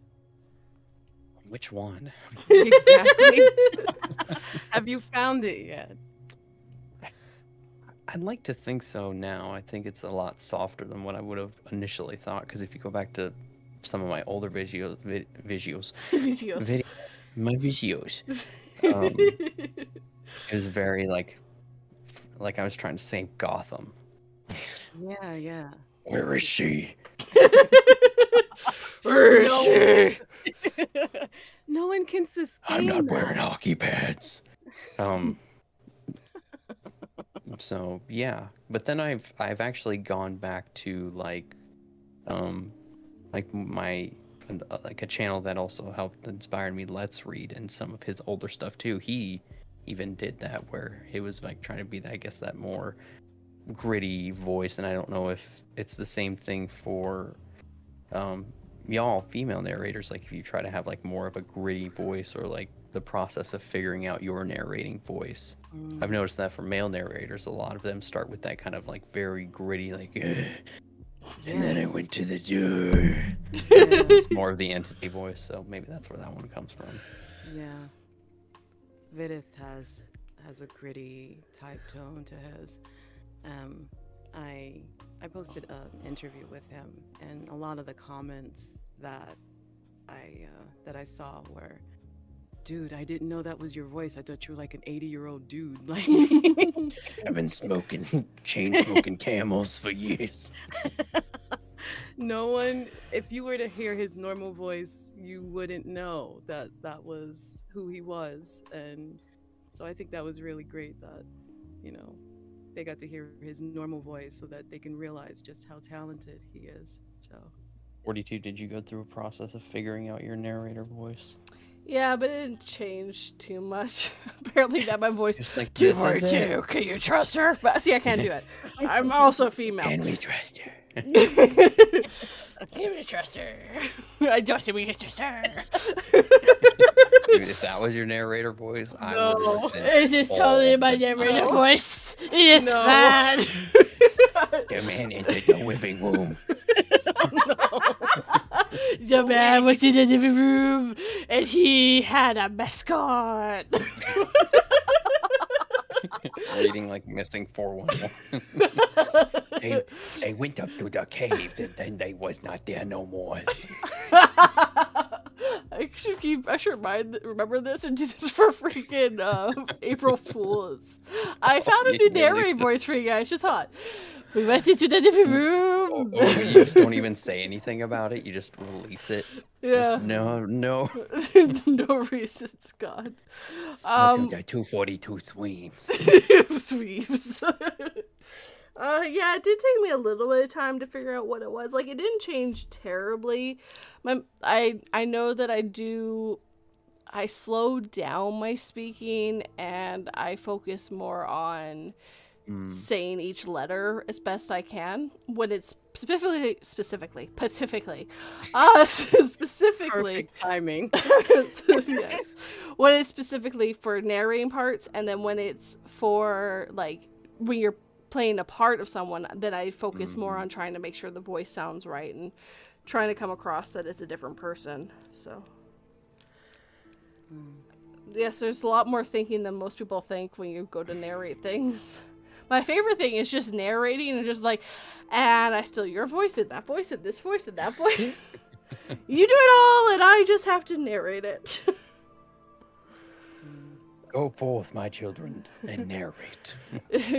Which one? Exactly. Have you found it yet? I'd like to think so now. I think it's a lot softer than what I would have initially thought. Because if you go back to some of my older videos, my videos, it was very like I was trying to save Gotham. Yeah, yeah. Where is she? Where is she? No one can sustain I'm not that. wearing hockey pads. So yeah, but then I've actually gone back to like my like a channel that also helped inspire me, Let's Read, and some of his older stuff too. He even did that where it was like trying to be I guess that more gritty voice, and I don't know if it's the same thing for y'all female narrators, like if you try to have like more of a gritty voice or like the process of figuring out your narrating voice. I've noticed that for male narrators, a lot of them start with that kind of like very gritty, like, and then I went to the door. It's more of the entity voice, so maybe that's where that one comes from. Yeah. Vidith has a gritty type tone to his. I posted an interview with him, and a lot of the comments that I saw were, "Dude, I didn't know that was your voice. I thought you were like an 80-year-old dude." Like, I've been chain smoking camels for years. no one, if you were to hear his normal voice, you wouldn't know that that was who he was. And so I think that was really great that, they got to hear his normal voice so that they can realize just how talented he is. So 42, did you go through a process of figuring out your narrator voice? Yeah, but it didn't change too much. Apparently now my voice Just like, this is it. 242. Can you trust her? But see, I can't do it. I'm also female. Can we trust her? Can we trust her? I don't think we can trust her. Dude, if that was your narrator voice, I would No. listen. This is totally all my the narrator time. voice. It is No. bad. The man into the living room. The man was in the living room and he had a mascot. Reading like missing 411. they went up to the caves and then they was not there no more. I should remember this and do this for freaking April Fools. I found a new You released narrator it. voice for you guys. Just thought we went into the living room. You just don't even say anything about it. You just release it. Yeah. Just, no. No reasons, God. Welcome to 242 Sweeps. Sweeps. Yeah, it did take me a little bit of time to figure out what it was. Like, it didn't change terribly. I know that I slow down my speaking and I focus more on saying each letter as best I can when it's specifically, Perfect timing. yes, when it's specifically for narrating parts, and then when it's for like when you're playing a part of someone, then I focus more on trying to make sure the voice sounds right and trying to come across that it's a different person. So yes, there's a lot more thinking than most people think when you go to narrate things. My favorite thing is just narrating and just like, and I steal your voice and that voice and this voice and that voice. You do it all and I just have to narrate it. Go forth, my children, and narrate.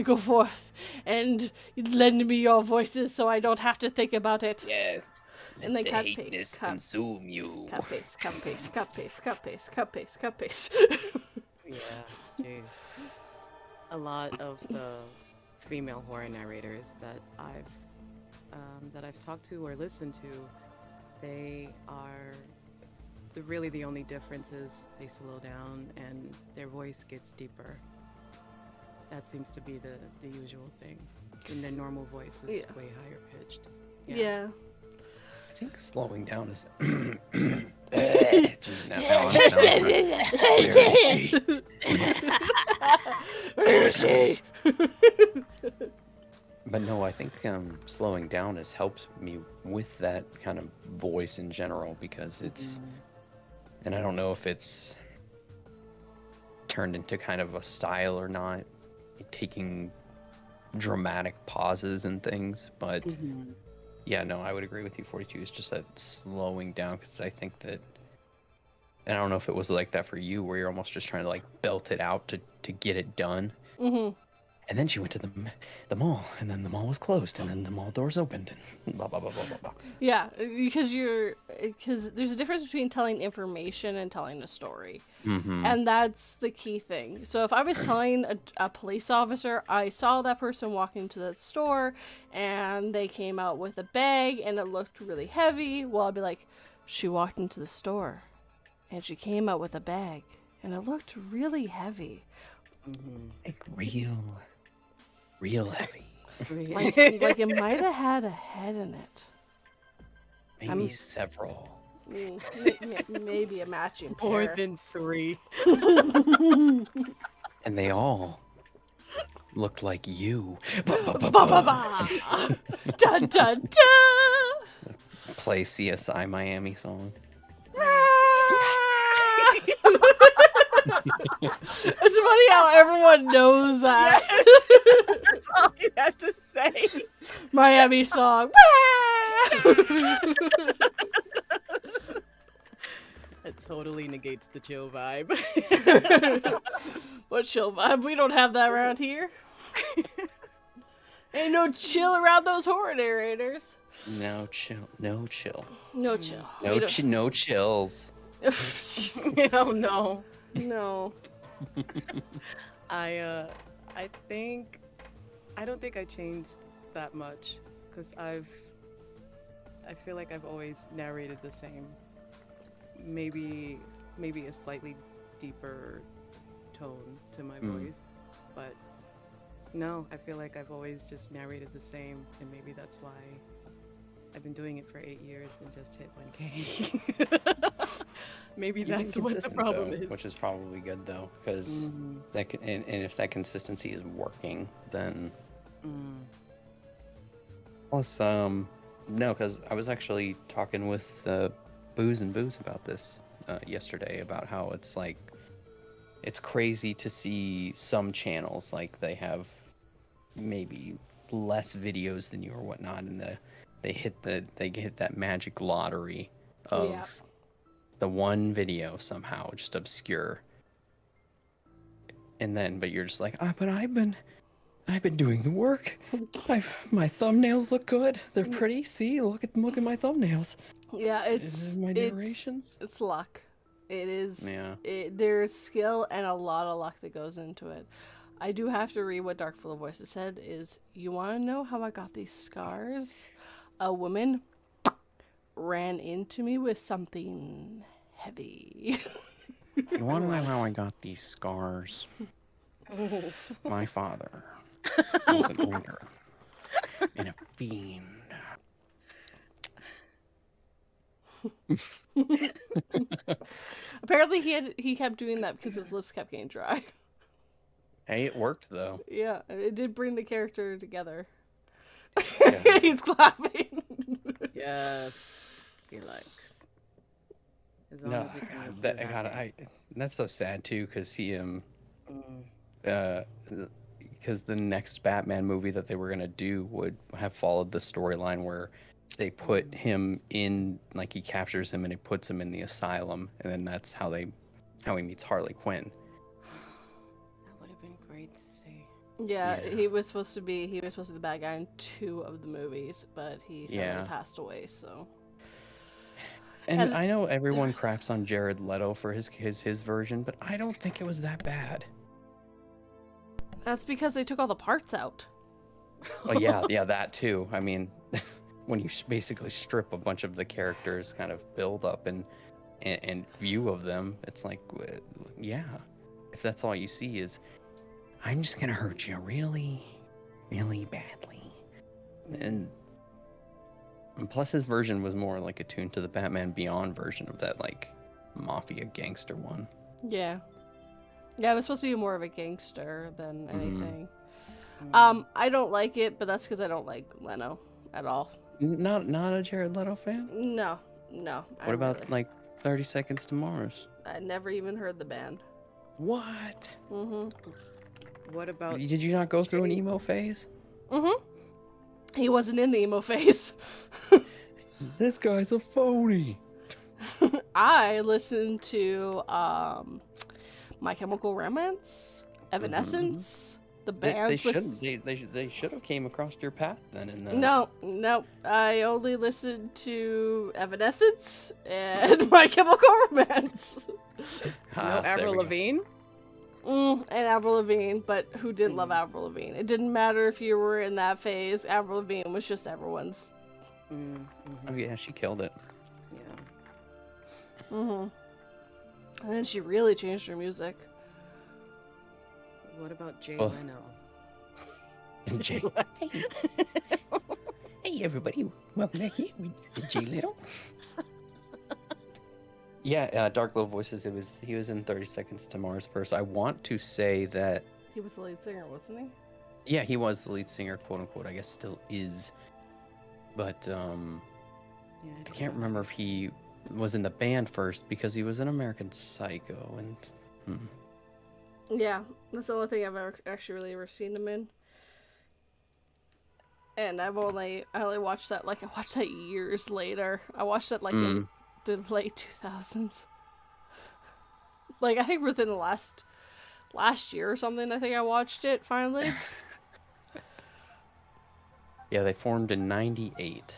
Go forth and lend me your voices so I don't have to think about it. Yes. And then Let cut, the paste, hateness cut. consume you. Cut paste, cut paste, cut paste, cut paste, cut paste, cut paste. Yeah, jeez. A lot of the female horror narrators that I've talked to or listened to, they are really the only difference is they slow down and their voice gets deeper. That seems to be the usual thing. And their normal voice is way higher pitched. Yeah. I think slowing down is. Where is she? But no, I think slowing down has helped me with that kind of voice in general because it's, and I don't know if it's turned into kind of a style or not, taking dramatic pauses and things, but yeah, no, I would agree with you. 42 is just that slowing down because I think that, and I don't know if it was like that for you where you're almost just trying to like belt it out to get it done. And then she went to the mall, and then the mall was closed, and then the mall doors opened, and blah, blah, blah, blah, blah, blah. Yeah, because there's a difference between telling information and telling a story. And that's the key thing. So if I was telling a police officer, I saw that person walk into the store, and they came out with a bag, and it looked really heavy, well, I'd be like, she walked into the store, and she came out with a bag, and it looked really heavy. Like real heavy. Like it might have had a head in it. Maybe several. Maybe a matching pair. More than 3. And they all looked like you. Ba, ba, ba. Dun, dun, dun. Play CSI Miami song. It's funny how everyone knows that. That's all you have to say. Miami song. It totally negates the chill vibe. What chill vibe? We don't have that around here. Ain't no chill around those horror narrators. No chill. No chill. No chills. Oh no. No. I don't think I changed that much because I feel like I've always narrated the same. Maybe a slightly deeper tone to my voice, but No, I feel like I've always just narrated the same, and maybe that's why I've been doing it for 8 years and just hit 1K. Maybe You've been that's what the consistent, problem though, is. which is probably good though, because that can, and if that consistency is working, then plus no, because I was actually talking with Booze and Booze about this yesterday, about how it's like it's crazy to see some channels like they have maybe less videos than you or whatnot, and they hit that magic lottery of Yeah. the one video somehow just obscure, and then but you're just like, but I've been doing the work. My thumbnails look good. They're pretty. See, look at my thumbnails. Yeah, it's my narrations. It's luck. It is. Yeah. There's skill and a lot of luck that goes into it. I do have to read what Dark Full of Voices said. Is you want to know how I got these scars? A woman ran into me with something heavy. You want to know how I got these scars? My father was a drinker and a fiend. Apparently, he kept doing that because his lips kept getting dry. Hey, it worked though. Yeah, it did bring the character together. Yeah. He's clapping. Yes, he likes. As long No, as we can that's so sad too, because because the next Batman movie that they were gonna do would have followed the storyline where they put him in, like he captures him and he puts him in the asylum, and then that's how he meets Harley Quinn. That would have been great to see. Yeah, Yeah. he was supposed to be the bad guy in 2 of the movies, but he sadly Yeah. passed away. So And I know everyone craps on Jared Leto for his version, but I don't think it was that bad. that's because they took all the parts out. Oh yeah, that too. I mean, when you basically strip a bunch of the characters' kind of build up and view of them, it's like, yeah, if that's all you see is, I'm just gonna hurt you really, really badly, and plus his version was more like attuned to the Batman Beyond version of that like mafia gangster one. Yeah, it was supposed to be more of a gangster than anything. Mm. I don't like it, but that's because I don't like Leno at all. Not a Jared Leto fan. No. What about like 30 Seconds to Mars? I never even heard the band. What? What about? Did you not go through an emo phase? He wasn't in the emo phase. This guy's a phony. I listened to My Chemical Romance, Evanescence, the bands. They should have came across your path then. No. I only listened to Evanescence and My Chemical Romance. No Avril Lavigne. And Avril Lavigne, but who didn't love Avril Lavigne? It didn't matter if you were in that phase. Avril Lavigne was just everyone's. Oh yeah, she killed it. Yeah. And then she really changed her music. What about Jay Oh. Leno? And Jay. Hey everybody, welcome back here with Jay Little. Yeah, Dark Little Voices. He was in 30 Seconds to Mars first. I want to say that. He was the lead singer, wasn't he? Yeah, he was the lead singer, quote unquote. I guess still is. But Yeah, I can't remember if he was in the band first because he was in American Psycho and. Yeah, that's the only thing I've ever seen him in. And I only watched that I watched that years later. I watched it in the late 2000s. Like I think within the last year or something. I think I watched it finally. Yeah, they formed in '98.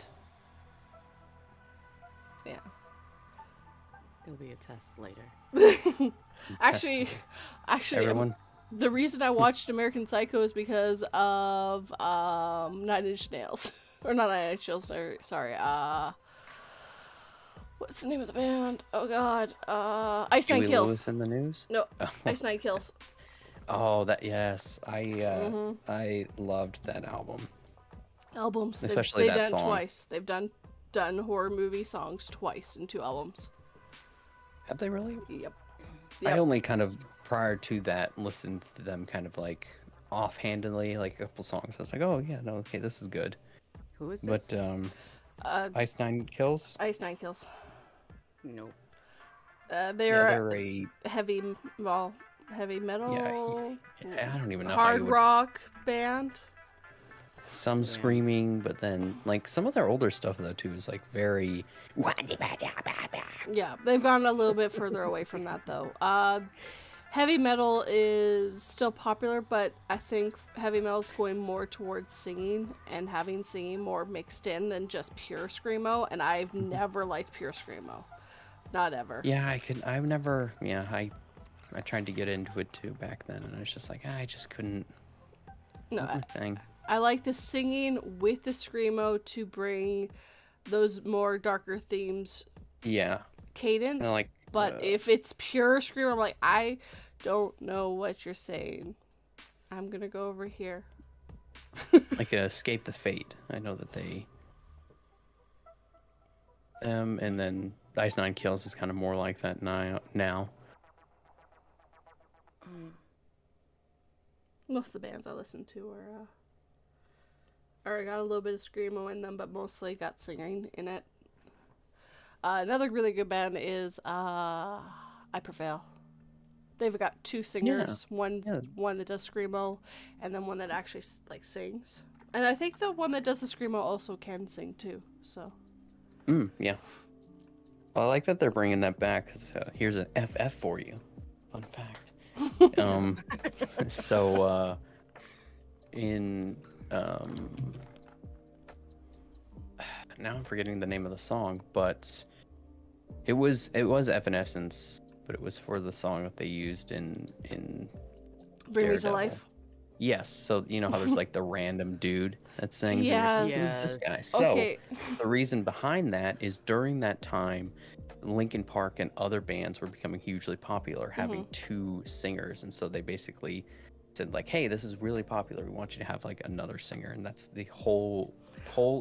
Yeah. There'll be a test later. Actually, Everyone. the reason I watched American Psycho is because of Nine Inch Nails, or not Nine Inch Nails. Sorry. What's the name of the band? Oh God. Ice Nine Huey Kills. Lewis in the news. No, Ice Nine Kills. Oh, that yes, Mhm. I loved that album, Albums. especially They've that done it song. twice. They've done horror movie songs twice in 2 albums. Have they really? Yep. I Yep. only kind of prior to that listened to them kind of like offhandedly, like a couple songs. I was like, oh yeah, no, okay, this is good. Who is this? But Uh, Ice Nine Kills. Ice Nine Kills. Nope. Yeah, They're they're a heavy, well, heavy metal, I don't even know how hard you would. rock band. Some Yeah. screaming, but then like some of their older stuff though too is like very. Yeah, they've gone a little bit further away from that though. Heavy metal is still popular, but I think heavy metal is going more towards singing and having singing more mixed in than just pure screamo. And I've never liked pure screamo, not ever. Yeah, I've never. Yeah, I tried to get into it too back then, and I was just like, I just couldn't. No, Not my thing. I like the singing with the screamo to bring those more darker themes Yeah, cadence. kind of like. But if it's pure screamo, I'm like, I don't know what you're saying. I'm gonna go over here. Like Escape the Fate. I know that they. And then Ice Nine Kills is kind of more like that now. Most of the bands I listen to are got a little bit of screamo in them, but mostly got singing in it. Another really good band is I Prevail. They've got 2 singers. One that does screamo, and then one that actually like sings. And I think the one that does the screamo also can sing too. So. Yeah. Well, I like that they're bringing that back because here's an FF for you. Fun fact. So in now I'm forgetting the name of the song, but it was Evanescence, but it was for the song that they used in Bring Me to Daredevil. Life. Yes, so you know how there's like the random dude that sings. Yes. And you're just, "Who's this guy?" So Okay. the reason behind that is during that time, Linkin Park and other bands were becoming hugely popular, having 2 singers, and so they basically said like, "Hey, this is really popular. We want you to have like another singer," and that's the whole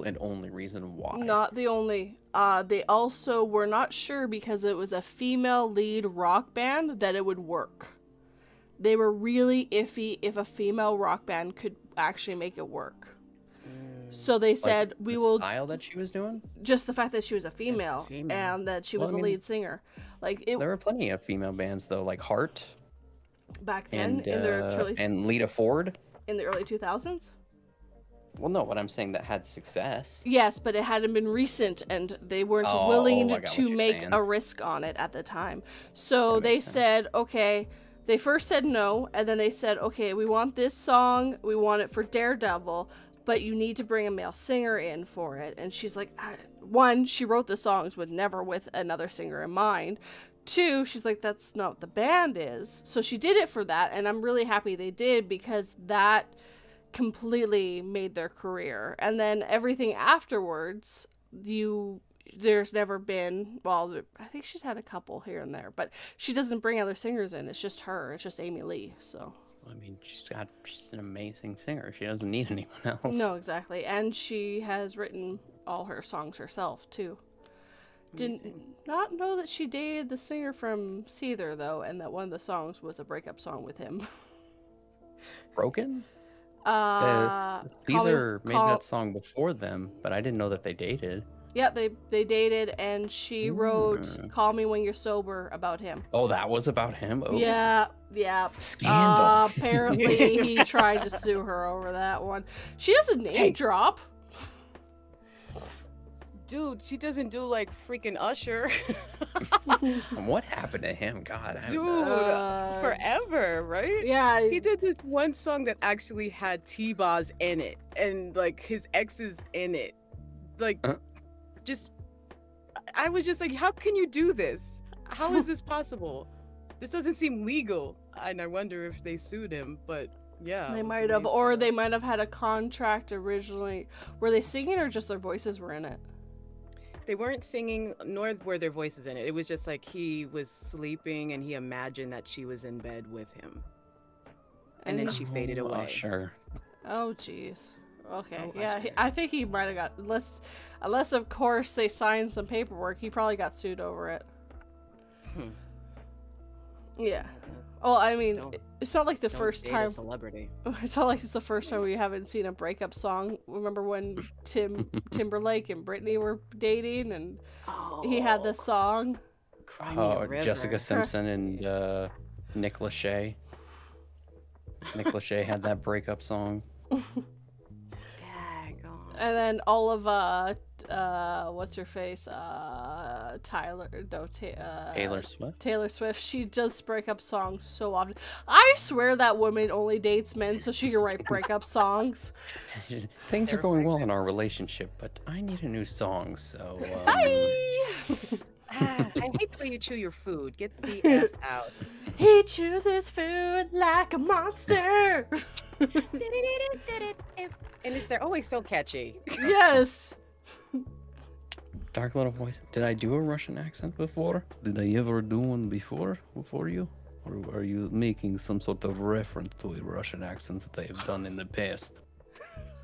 and only reason why. Not the only. They also were not sure because it was a female lead rock band that it would work. They were really iffy if a female rock band could actually make it work. So they said, Like we the will style that she was doing. just the fact that she was a female, female. and that she Well, was I the mean, lead singer. Like it There were plenty of female bands though, like Heart back then and in their and Lita Ford. in the early 2000s. Well, no, what I'm saying that had success. Yes, but it hadn't been recent, and they weren't Oh, willing I got what to you're make saying. a risk on it at the time. So That they makes sense. said, okay, they first said no, and then they said, okay, we want this song, we want it for Daredevil, but you need to bring a male singer in for it. And she's like, one, she wrote the songs with never with another singer in mind. 2, she's like, that's not what the band is. So she did it for that, and I'm really happy they did because that completely made their career. And then everything afterwards, there's never been, well, I think she's had a couple here and there, but she doesn't bring other singers in. It's just her. It's just Amy Lee. So I mean, she's an amazing singer. She doesn't need anyone else. no, exactly. And she has written all her songs herself too. Did not know that she dated the singer from Seether though, and that one of the songs was a breakup song with him. Broken? Call Caesar Me- made Call- that song before them, but I didn't know that they dated. Yeah, they dated, and she wrote "Call Me When You're Sober" about him. Oh, that was about him? Oh. Yeah. Scandal. Apparently, he tried to sue her over that one. She has a name Hey. drop. Dude, she doesn't do like freaking Usher. What happened to him? God. Dude, forever, right? Yeah, He did this one song that actually had T-Boz in it and like his exes in it. Like, just, I was just like, how can you do this? How is this possible? This doesn't seem legal. And I wonder if they sued him, but yeah. they it was might have, amazing. or they might have had a contract originally. Were they singing or just their voices were in it? They weren't singing, nor were their voices in it. It was just like he was sleeping and he imagined that she was in bed with him. and then he- she faded away. Sure. Oh, jeez. Okay, Oh, yeah, Usher. I think he might have got unless of course they signed some paperwork. He probably got sued over it. Hmm. Yeah. Well, I mean, Don't- it's not like the Don't first date a time. celebrity. It's not like it's the first time we haven't seen a breakup song. Remember when Timberlake and Britney were dating, and he had the song. Cry Me a Oh, River. Jessica Simpson and Nick Lachey. Nick Lachey had that breakup song. Daggone. And then all of what's her face? Taylor Swift. Taylor Swift. She does breakup songs so often. I swear that woman only dates men so she can write breakup songs. Things are going well in our relationship, but I need a new song, so. I hate the way you chew your food. Get the F out. He chooses food like a monster. And they're always so catchy. Yes. Dark little voice. Did I do a Russian accent before? Did I ever do one before you? Or are you making some sort of reference to a Russian accent that I have done in the past?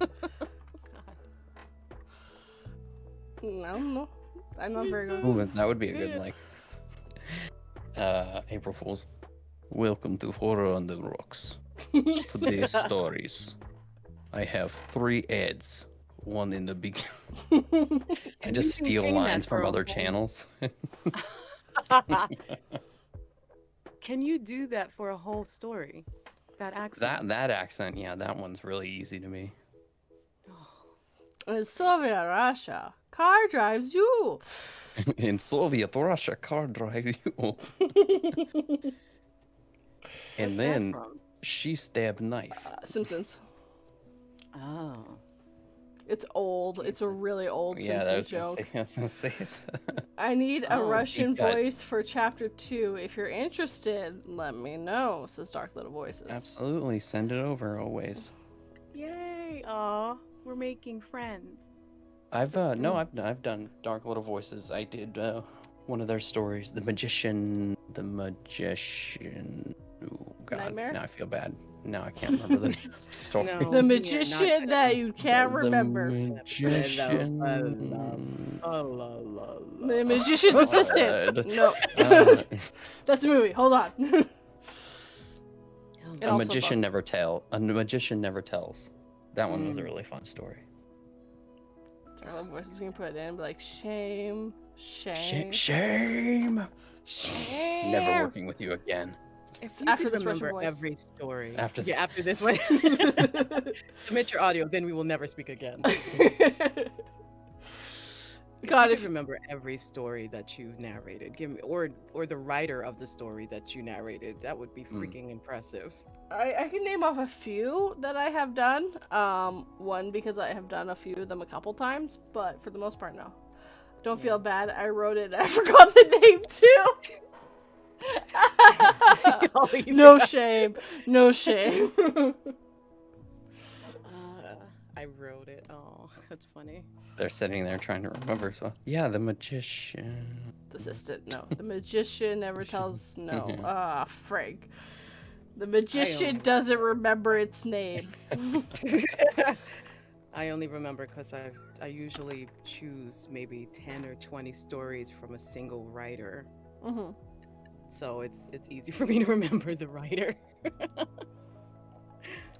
I don't know. I'm not very good. Ooh, that would be a good, like, April Fool's. Welcome to Horror on the Rocks. Today's stories. I have 3 ads. One in the beginning. I just steal contain that lines for from a other whole- channels. Can you do that for a whole story? That accent. That accent, yeah, that one's really easy to me. In Soviet Russia, car drives you. In Soviet Russia, car drive you. And What's that then from? she stabbed knife. Simpsons. Oh. It's old. It's a really old Yeah, Simpsons joke. I was gonna say it. I need a Oh, Russian deep cut. voice for chapter 2. If you're interested, let me know, says Dark Little Voices. Absolutely, send it over always. Yay! Aw, we're making friends. I've done Dark Little Voices. I did one of their stories, The Magician. Oh God, Nightmare? now I feel bad. Now I can't remember the name of the story. No. The Yeah, magician not- that you can't The remember. Magician. The magician's assistant. God. No. That's a movie. Hold on. And A also magician Buck. never tell. A magician never tells. That one Mm. was a really fun story. Dark Little Voices can put it in, be like, shame, shame, Shame. shame. Never working with you again. If you After could this Russian remember voice. every story. After Yeah, this. after this one. Submit your audio, then we will never speak again. God, if if you remember every story that you've narrated, give me or the writer of the story that you narrated, that would be freaking impressive. I can name off a few that I have done. One because I have done a few of them a couple times, but for the most part, no. Don't feel bad. I wrote it. I forgot the name too. Oh, you No forgot. shame. No shame. I wrote it. Oh, that's funny. They're sitting there trying to remember. So yeah, the magician. Assistant. No. The magician never tells. No. Ah, frig. The magician doesn't remember its name. I only remember because I usually choose maybe 10 or 20 stories from a single writer. Hmm. So it's easy for me to remember the writer.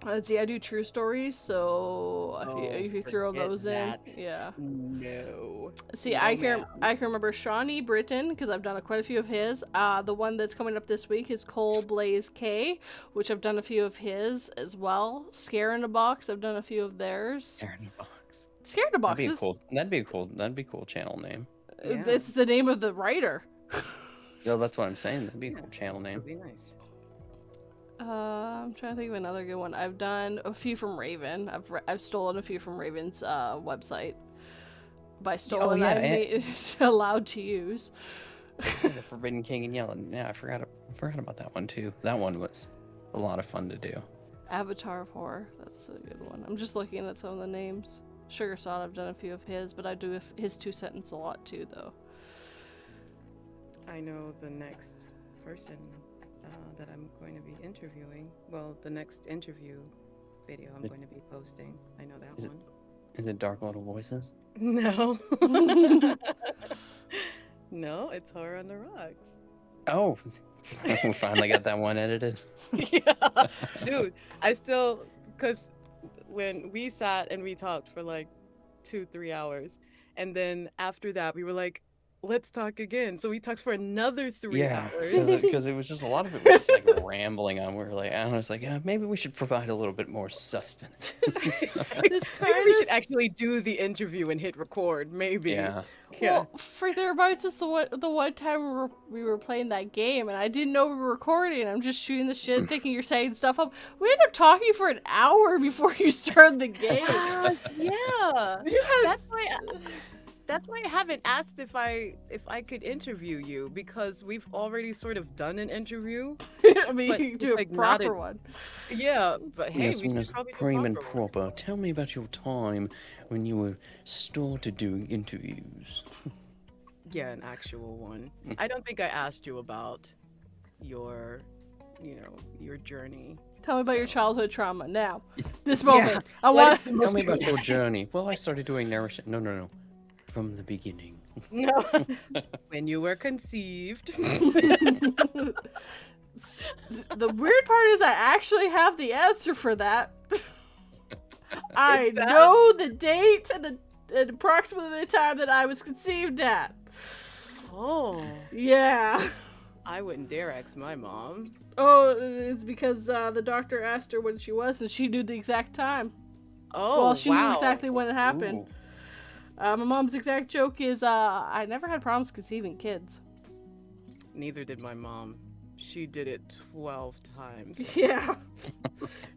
Let's see. I do true stories, so if you throw forget those that. in, yeah. No. See, No, I can ma'am. remember Shawnee Britton because I've done quite a few of his. The one that's coming up this week is Cole Blaze K, which I've done a few of his as well. Scare in a Box, I've done a few of theirs. They're in a box. Scare in a Box That'd be a is cool. That'd be a cool channel name. Yeah. it's the name of the writer. Yeah, that's what I'm saying. That'd be a Yeah, cool channel that name. would be nice. I'm trying to think of another good one. I've done a few from Raven. I've stolen a few from Raven's website. By stolen, yeah, I mean allowed to use. The Forbidden King and Yellow. Yeah, I forgot about that one too. That one was a lot of fun to do. Avatar of Horror. That's a good one. I'm just looking at some of the names. Sugar Sod, I've done a few of his, but I do his 2 sentence a lot too, though. I know the next person that I'm going to be interviewing. Well, the next interview video I'm going to be posting. I know that one. Is it Dark Little Voices? No. No, it's Horror on the Rocks. Oh, we finally got that one edited. Yeah. Dude, I still, because when we sat and we talked for like 2-3 hours, and then after that we were like, let's talk again. So we talked for another 3 hours. Because it was just a lot of it was just like rambling on. We were like, I was like, yeah, maybe we should provide a little bit more sustenance. This Maybe we should actually do the interview and hit record. Maybe. Yeah. Well, that reminds us the one time we were playing that game, and I didn't know we were recording. I'm just shooting the shit, thinking you're saying stuff up. We ended up talking for an hour before you started the game. Yeah. That's why I haven't asked if I could interview you, because we've already sort of done an interview. I mean, But you can it's, do a like, not proper a- one. Yeah, but hey, Yes, we when should it's probably do a prim and proper one. proper. Tell me about your time when you were started doing interviews. Yeah, an actual one. I don't think I asked you about your, your journey. Tell me about your childhood trauma now. This moment. I want. Tell me about your journey. Well, I started doing narration. No. From the beginning. No, when you were conceived. The weird part is I actually have the answer for that. I know the date and approximately the time that I was conceived at. Oh, Yeah. I wouldn't dare ask my mom. Oh, it's because the doctor asked her when she was, and she knew the exact time. Oh, Well, she knew wow. exactly when it happened. Ooh. My mom's exact joke is, I never had problems conceiving kids. Neither did my mom. She did it 12 times. Yeah.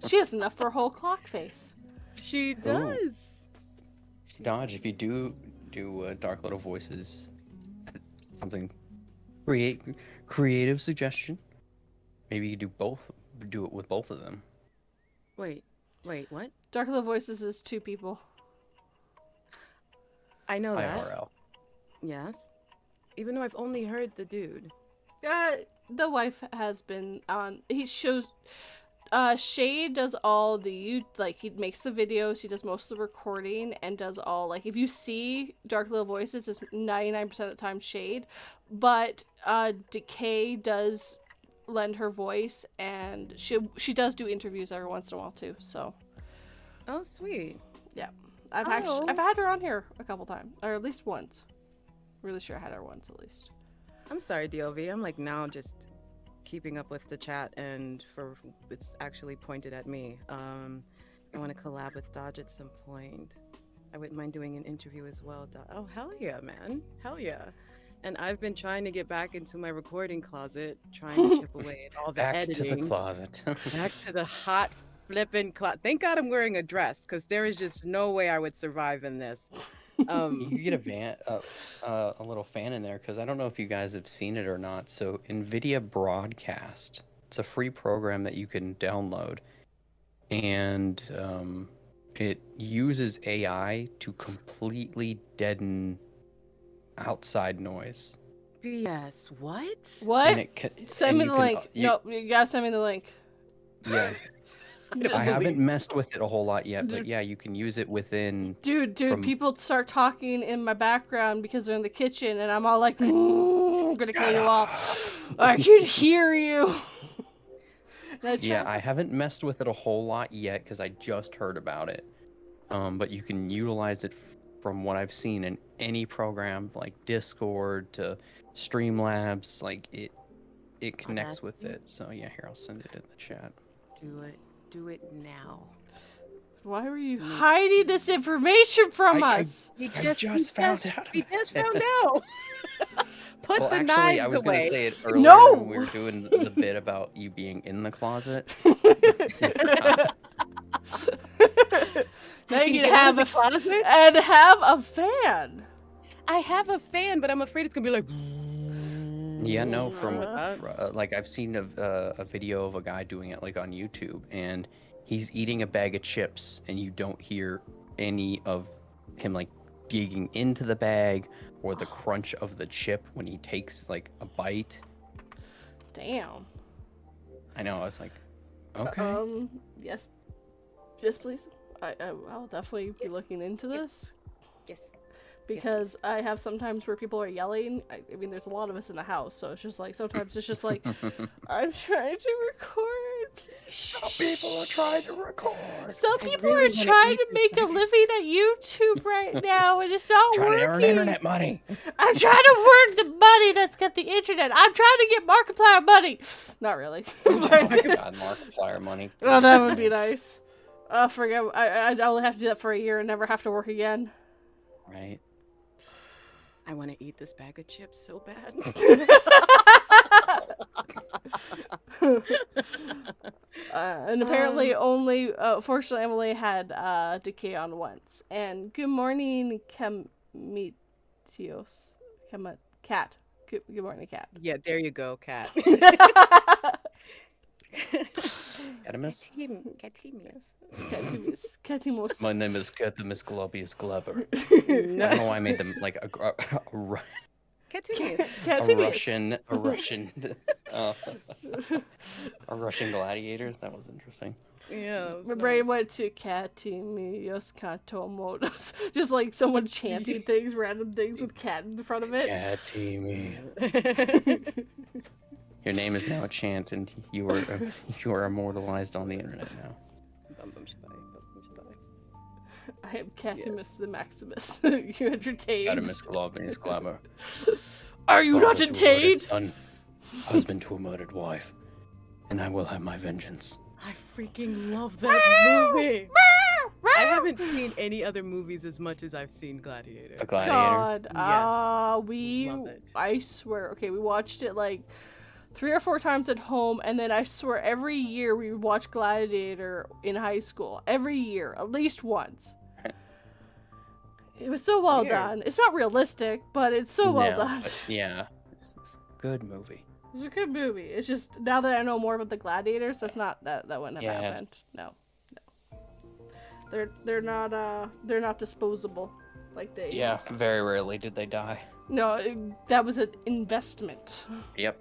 She has enough for a whole clock face. She does. Dodge, if you do Dark Little Voices, something creative suggestion. Maybe you do it with both of them. Wait, what? Dark Little Voices is 2 people. I know that. IRL. Yes. Even though I've only heard the dude. The wife has been on. He shows. Shade does all the he makes the videos. He does most of the recording and does all if you see Dark Little Voices, it's 99% of the time Shade, but Decay does lend her voice, and she does do interviews every once in a while too. So. Oh, sweet. Yeah. I've had her on here a couple times, or at least once. Really sure I had her once at least. I'm sorry, DLV. I'm now just keeping up with the chat, and it's actually pointed at me. I want to collab with Dodge at some point. I wouldn't mind doing an interview as well. Oh, hell yeah, man. Hell yeah. And I've been trying to get back into my recording closet, trying to chip away at all the Back editing. to the closet. Back to the hot flipping closet. Thank God I'm wearing a dress, because there is just no way I would survive in this. You could get a little fan in there, because I don't know if you guys have seen it or not. So NVIDIA Broadcast, it's a free program that you can download, and it uses AI to completely deaden outside noise. BS. What? What? And Send me the link. No, you gotta send me the link. Yeah. I haven't messed with it a whole lot yet, but yeah, you can use it within. Dude, people start talking in my background because they're in the kitchen, and I'm all like, I'm gonna kill you all. I can hear you. Yeah, I haven't messed with it a whole lot yet because I just heard about it. But you can utilize it from what I've seen in any program, like Discord to Streamlabs. It connects with it. So yeah, here, I'll send it in the chat. Do it now. Why were you hiding this information from us? We just found out. We just found out. Put the Actually, knives I was away. going to say it earlier No! when we were doing the bit about you being in the closet. Now you get can have in a the closet? and have a fan. I have a fan, but I'm afraid it's gonna be like. Yeah, no, I've seen a video of a guy doing it on YouTube, and he's eating a bag of chips, and you don't hear any of him digging into the bag or the crunch of the chip when he takes a bite. Damn. I know. I was like, okay. Yes. Yes, please. I'll definitely be looking into this. Yes. Because I have sometimes where people are yelling. I mean, there's a lot of us in the house, so it's just like, sometimes it's just like, I'm trying to record. Please. Some people are trying to record. Some people really are wanna trying eat to this make a living at YouTube right now, and it's not Trying to earn working. internet money. I'm trying to work the money that's got the internet. I'm trying to get Markiplier money. Not really. Oh my God, Markiplier money. Oh, that would be nice. Forget. I'd only have to do that for a year and never have to work again. Right. I want to eat this bag of chips so bad. And apparently only, fortunately, I've only had decay on once. And good morning, Camitios. Cat. Good morning, Cat. Yeah, there you go, cat. Catimus? Catimos. My name is Catimus Globius Glover. I don't know why I made them like a Russian gladiator. That was interesting. Yeah. My brain went to Catimios Catomodos. Just like someone chanting things, random things with cat in front of it. Catimi. Your name is now a chant, and you are immortalized on the internet now. I am Catimus the Maximus. You entertained. Catimus Globius Glover. Are you not entertained? Son, husband to a murdered wife, and I will have my vengeance. I freaking love that movie. I haven't seen any other movies as much as I've seen Gladiator. A gladiator. God, Yes. Love it. I swear, okay, we watched it like 3 or 4 times at home, and then I swear every year we would watch Gladiator in high school. Every year, at least once. It was so well Weird. done. It's not realistic, but it's so well done. But yeah, it's a good movie. It's a good movie. It's just, now that I know more about the Gladiators, that wouldn't have happened. No. They're not disposable like they. Yeah, very rarely did they die. No, that was an investment. Yep.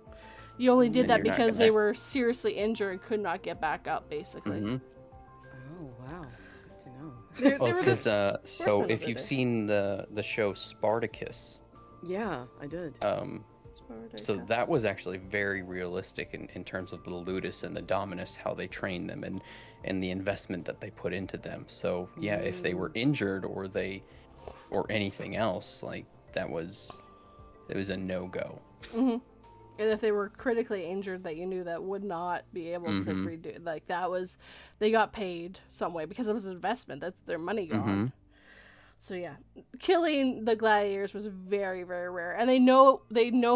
You only did And that you're not because gonna- they were seriously injured and could not get back up, basically. Mm-hmm. Oh wow, good to know. They Oh, were because the so horsemen if over you've there. seen the show Spartacus, Yeah, I did. so that was actually very realistic in terms of the ludus and the dominus, how they train them and the investment that they put into them. So yeah, if they were injured or anything else, like it was a no-go. And if they were critically injured that you knew that would not be able to redo, like that was, they got paid some way because it was an investment. That's their money gone. So yeah, killing the gladiators was very, very rare, and they know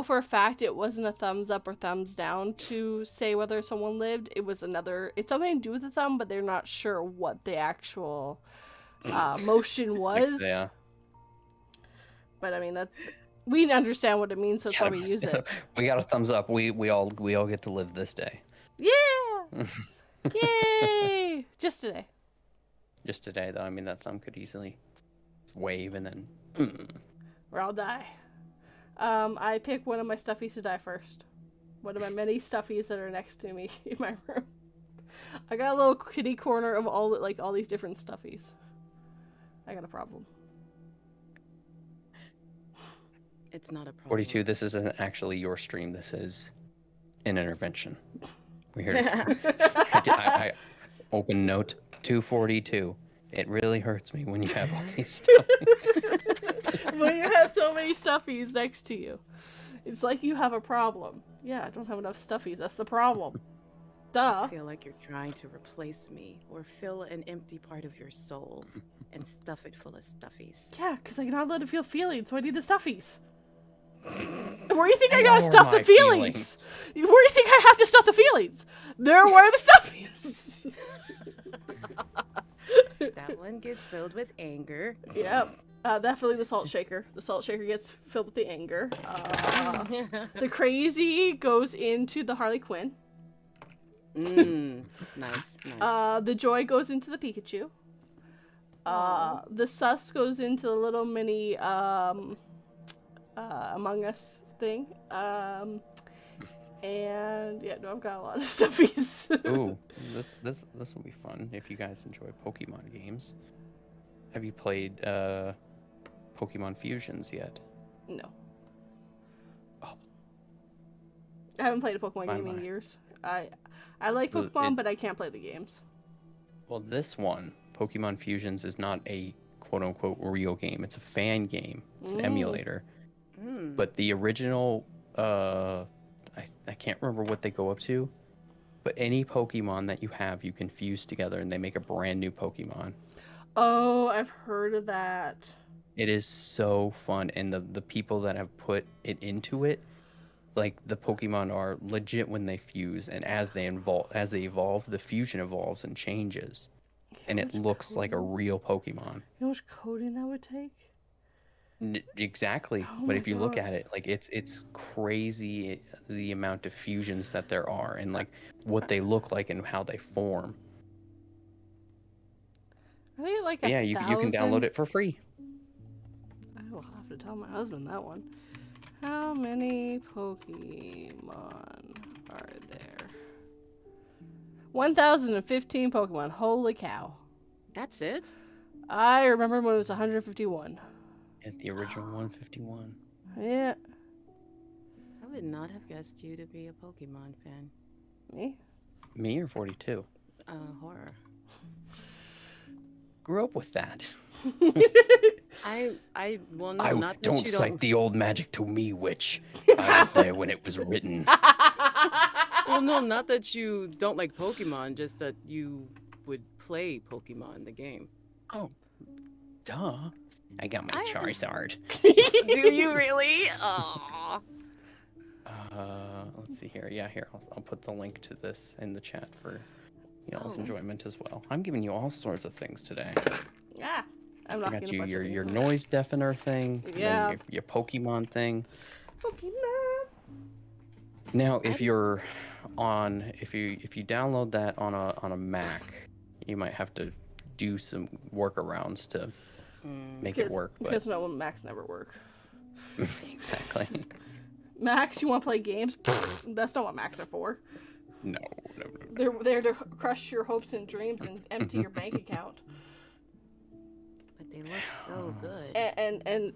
for a fact it wasn't a thumbs up or thumbs down to say whether someone lived. It's something to do with the thumb, but they're not sure what the actual motion was. Yeah. But I mean, we understand what it means, so that's why we Catimus. use it. We got a thumbs up. We all get to live this day. Yeah! Yay! Just today. Just today, though. I mean, that thumb could easily wave and then. Or I'll die. I pick one of my stuffies to die first. One of my many stuffies that are next to me in my room. I got a little kitty corner of all these different stuffies. I got a problem. It's not a problem. 42. This isn't actually your stream. This is an intervention. We heard. I open note 242. It really hurts me when you have all these stuff. When you have so many stuffies next to you, it's like you have a problem. Yeah, I don't have enough stuffies. That's the problem. Duh. I feel like you're trying to replace me or fill an empty part of your soul and stuff it full of stuffies. Yeah, because I cannot let it feel feelings, so I need the stuffies. Where do you think I They gotta are stuff the my feelings? Where do you think I have to stuff the feelings? Where are the stuffies? That one gets filled with anger. Yep. Definitely the salt shaker. The salt shaker gets filled with the anger. The crazy goes into the Harley Quinn. Nice. The joy goes into the Pikachu. The sus goes into the little mini Among Us thing. And yeah, no, I've got a lot of stuffies. Ooh, this will be fun if you guys enjoy Pokemon games. Have you played Pokemon Fusions yet? No. Oh. I haven't played a Pokemon Fine, game in fine. years. I like Well, Pokemon, but I can't play the games. Well, this one, Pokemon Fusions, is not a quote-unquote real game. It's a fan game. It's an emulator. But the original, I can't remember what they go up to, but any Pokemon that you have, you can fuse together and they make a brand new Pokemon. Oh, I've heard of that. It is so fun, and the people that have put it into it, like the Pokemon are legit when they fuse, and as they evolve, the fusion evolves and changes, and it looks like a real Pokemon. You know how much coding that would take? Exactly. Oh But my if you look God. at it, like it's crazy the amount of fusions that there are, and like what they look like and how they form. I think like Yeah, you can download it for free. I will have to tell my husband that one. How many Pokemon are there? 1,015 Pokemon. Holy cow. That's it? I remember when it was 151. It's the original 151. Yeah. I would not have guessed you to be a Pokemon fan. Me? Me or 42? Horror. Grew up with that. Well, no, I not that don't you cite don't. the old magic to me, witch. I was there when it was written. Well, no, not that you don't like Pokemon, just that you would play Pokemon, the game. Oh, duh. I got my Charizard. Do you really? Aww. Let's see here. Yeah, here. I'll put the link to this in the chat for y'all's Oh. enjoyment as well. I'm giving you all sorts of things today. Ah. I'm I not got gonna you bunch of your things in. noise deafener thing. and then Yeah. Your Pokemon thing. Pokemon. Now, if you download that on a Mac, you might have to do some workarounds to make it work. But Because no, Macs never work. exactly. Macs, you want to play games? That's not what Macs are for. No. They're there to crush your hopes and dreams and empty your bank account. But they look so good.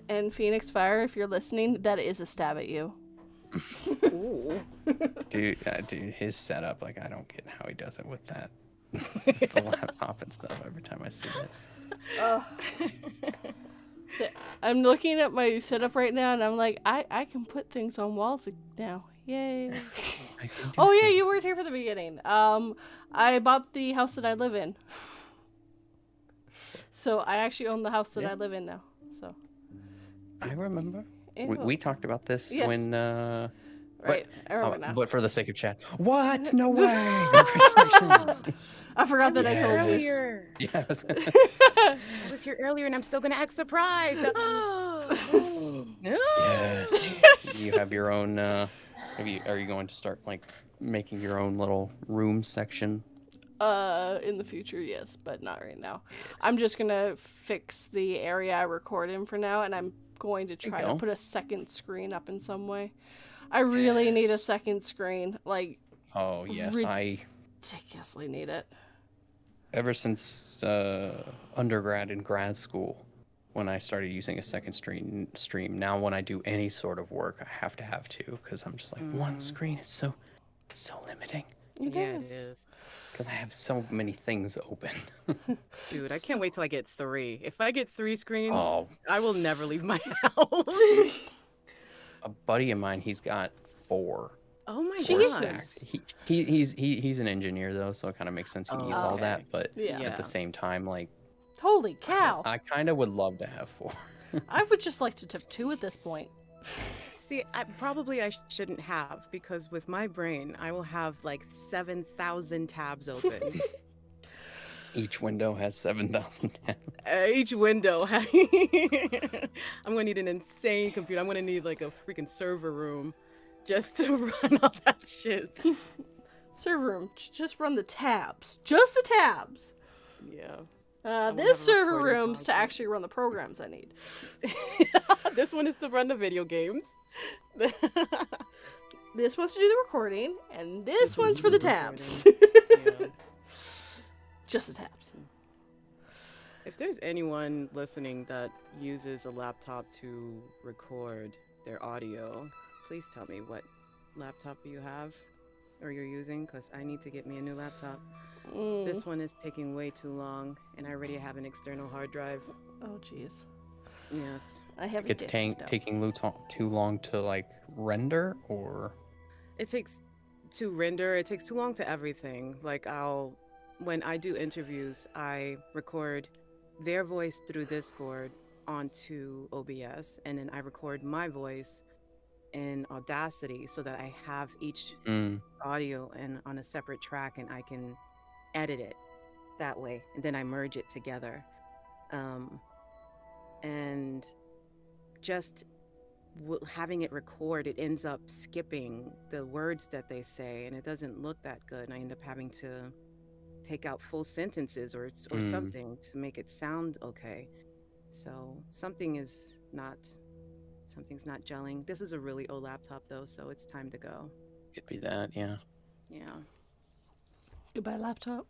And Phoenix Fire, if you're listening, that is a stab at you. Ooh. Dude, his setup, like, I don't get how he does it with that. The laptop and stuff every time I see it. So, I'm looking at my setup right now, and I'm like, I can put things on walls now. Yay. I can do Oh, yeah, you things. weren't here for the beginning. I bought the house that I live in. So I actually own the house that I live in now. So. I remember. Ew. We talked about this Yes. when. Right, I remember now. But for the sake of chat. What? No way! Congratulations! I forgot that I told you. Earlier. Yes. I was here earlier and I'm still gonna act surprised. Yes. You have your own. Are you going to start like making your own little room section? In the future, yes, but not right now. I'm just gonna fix the area I record in for now, and I'm going to try to go. put a second screen up in some way. I really need a second screen, like Oh yes, ridiculously need it. ever since undergrad and grad school, when I started using a second stream. Now when I do any sort of work, I have to have two because I'm just like one screen. It's so limiting It Yeah, it is. is. because I have so many things open. Dude, I can't wait till I get 3. If I get 3 screens, Oh, I will never leave my house. a buddy of mine, he's got 4. Oh my Jesus. god. He's an engineer though, so it kind of makes sense he needs all okay. that. But Yeah. at the same time, like Holy cow! I kind of would love to have 4. I would just like to have 2 at this point. See, I shouldn't have because with my brain, I will have like 7,000 tabs open. Each window has 7,000 tabs. Each window. I'm gonna need an insane computer. I'm gonna need like a freaking server room just to run all that shit. Server room, just run the tabs. Just the tabs. Yeah. This have a server recording room's to closet. actually run the programs I need. This one is to run the video games. this one's to do the recording, and this one's for the tabs. Yeah. Just the tabs. If there's anyone listening that uses a laptop to record their audio, please tell me what laptop you have or you're using, because I need to get me a new laptop. This one is taking way too long, and I already have an external hard drive. Oh, jeez. Yes. I have It's taking too long to like render, or It takes to render. It takes too long to everything. Like when I do interviews, I record their voice through Discord onto OBS, and then I record my voice in Audacity so that I have each audio and on a separate track, and I can edit it that way, and then I merge it together. And just having it record, it ends up skipping the words that they say, and it doesn't look that good, and I end up having to take out full sentences or something to make it sound okay. So something's not gelling. This is a really old laptop though, so it's time to go. could be that, yeah. Yeah. Goodbye, laptop.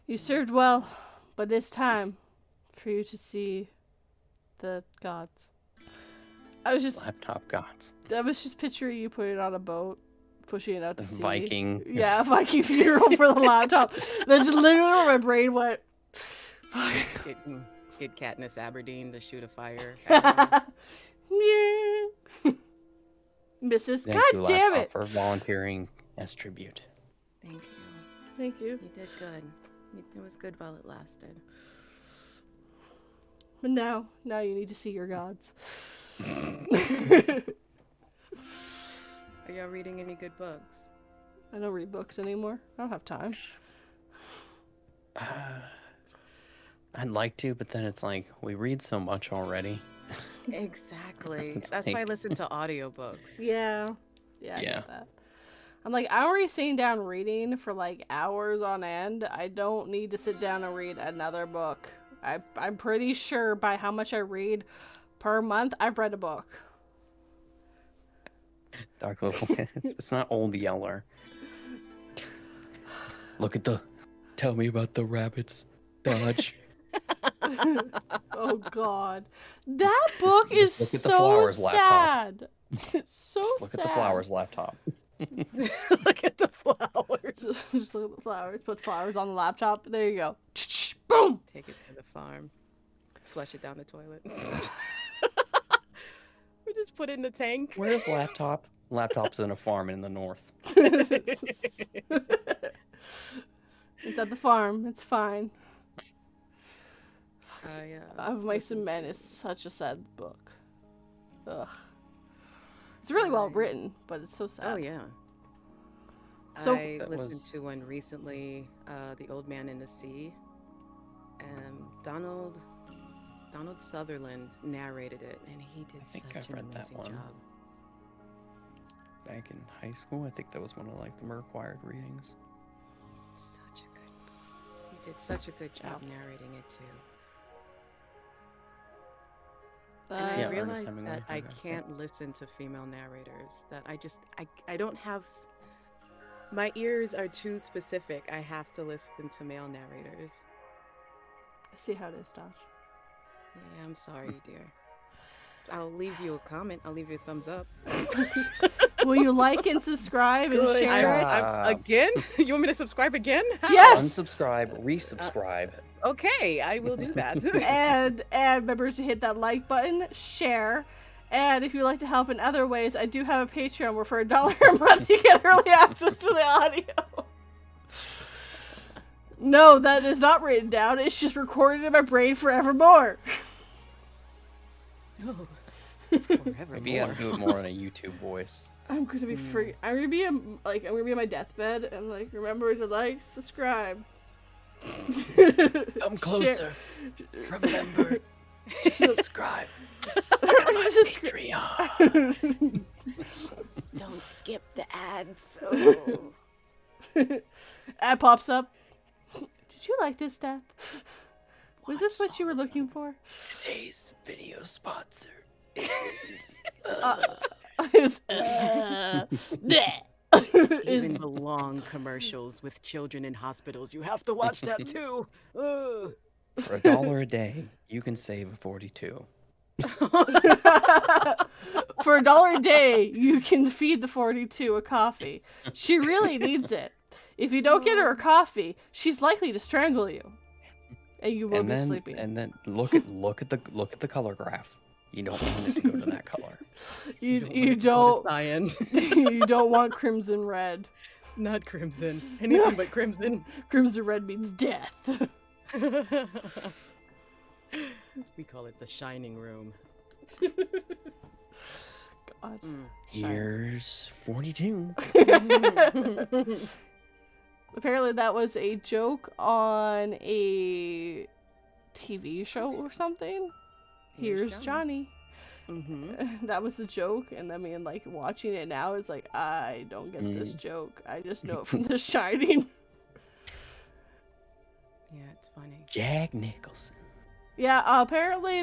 You served well, but it's time for you to see the gods. I was just picturing you putting it on a boat, pushing it out to sea. Viking. Yeah, Viking funeral for the laptop. That's literally where my brain went. Get Katniss Aberdeen to shoot a fire. Yeah. Mrs. Thank God you, damn laptop, it. for volunteering as tribute. Thank you. Thank you. You did good. It was good while it lasted. But now you need to see your gods. Are y'all reading any good books? I don't read books anymore. I don't have time. I'd like to, but then it's like we read so much already. Exactly. It's That's like- why I listen to audiobooks. Yeah. Yeah, I Yeah. get that. I'm like, I'm already sitting down reading for like hours on end. I don't need to sit down and read another book. I'm pretty sure by how much I read per month, I've read a book. Dark Little, it's not Old Yeller. Tell me about the rabbits. Dodge. Oh God, that book is just look at the so flowers, sad. It's so Just look sad. at the flowers laptop. Look at the flowers. Just look at the flowers. Put flowers on the laptop. There you go. Boom. Take it to the farm. Flush it down the toilet. We just put it in the tank. Where's laptop? Laptop's in a farm in the north. It's at the farm. It's fine. Yeah. Of Mice and Men is such a sad book. Ugh. It's really well written, but it's so sad. Oh yeah. So- I That listened was- to one recently, The Old Man in the Sea. Donald Sutherland narrated it, and he did think such I've an read that amazing one. job. Back in high school, I think that was one of like the required readings. Such a good book. He did such a good job narrating it too. And I Yeah, Ernest realized Hemingway, that I okay. can't listen to female narrators. That I don't have. My ears are too specific. I have to listen to male narrators. I see how it is, Dodge. Yeah, I'm sorry, dear. I'll leave you a comment. I'll leave you a thumbs up. Will you like and subscribe and share it? Again? You want me to subscribe again? How? Yes. Unsubscribe, resubscribe. Okay, I will do that. and remember to hit that like button, share, and if you'd like to help in other ways, I do have a Patreon where for $1 a month you get early access to the audio. No, that is not written down. It's just recorded in my brain forevermore. Oh, Maybe I'll do it more in a YouTube voice. I'm gonna be free. I'm gonna be on my deathbed and like remember to like, subscribe. Come closer. Remember to subscribe. Patreon. don't skip the ads. Ad pops up. Did you like this, Death? Was this what you were looking for? Today's video sponsor is It's, Even the long commercials with children in hospitals. You have to watch that too. Ugh. For $1 a day, you can save a 42. For $1 a day, you can feed the 42 a coffee. She really needs it. If you don't get her a coffee, she's likely to strangle you, and you will be sleeping. And then look at the color graph. You don't want it to go to that color. You don't. Cyan. You don't want crimson red. Not crimson. Anything but crimson. Crimson red means death. We call it the shining room. God. Here's 42. Apparently that was a joke on a TV show or something. Here's Johnny. That was a joke, and I mean, like, watching it now is like, I don't get this joke. I just know it from The Shining. Yeah, it's funny. Jack Nicholson. Yeah, apparently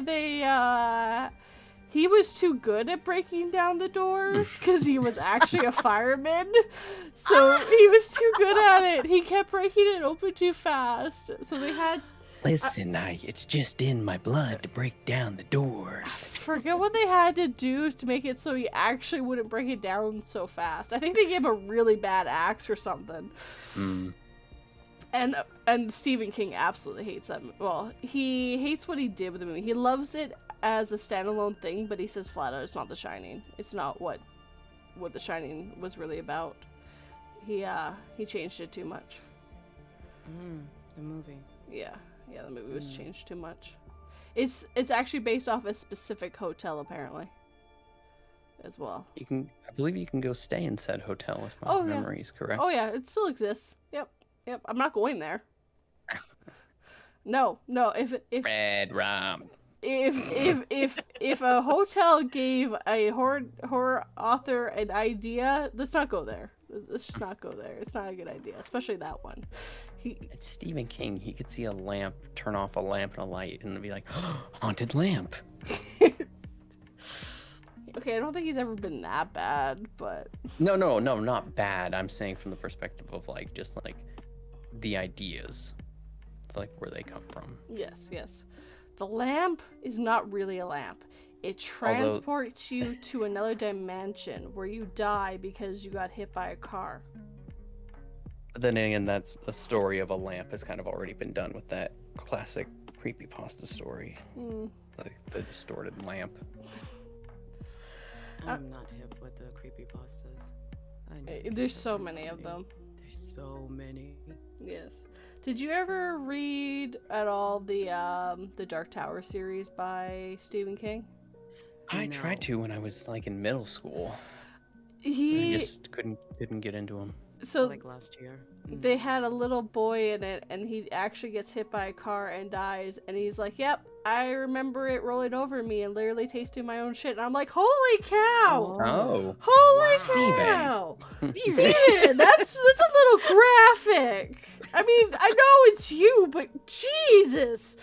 he was too good at breaking down the doors because he was actually a fireman. So he was too good at it. He kept breaking it open too fast. So they had... Listen, it's just in my blood to break down the doors. Forget what they had to do to make it so he actually wouldn't break it down so fast. I think they gave him a really bad axe or something. And Stephen King absolutely hates that. Well, he hates what he did with the movie. He loves it as a standalone thing, but he says flat out it's not The Shining. It's not what The Shining was really about. He changed it too much. The movie. Yeah, the movie was changed too much. It's actually based off a specific hotel apparently, as well. I believe you can go stay in said hotel if my memory is correct. Oh yeah, it still exists. Yep. I'm not going there. No. If Red rum. If a hotel gave a horror author an idea, let's not go there. Let's just not go there. It's not a good idea, especially that one. It's Stephen King. He could see a lamp, turn off a lamp and a light, and be like, haunted lamp. Okay, I don't think he's ever been that bad, but... No, not bad. I'm saying from the perspective of, like, just, like, the ideas. Like, where they come from. Yes. The lamp is not really a lamp. It transports you to another dimension where you die because you got hit by a car. But then again, that's the story of a lamp has kind of already been done with that classic creepypasta story. Like the distorted lamp. I'm not hip with the creepypastas. There's so many of them. There's so many. Yes. Did you ever read at all the Dark Tower series by Stephen King? I tried to when I was like in middle school. I just couldn't get into them. So like last year. They had a little boy in it, and he actually gets hit by a car and dies. And he's like, "Yep, I remember it rolling over me and literally tasting my own shit." And I'm like, "Holy cow! Oh, Holy cow, Steven, that's a little graphic. I mean, I know it's you, but Jesus."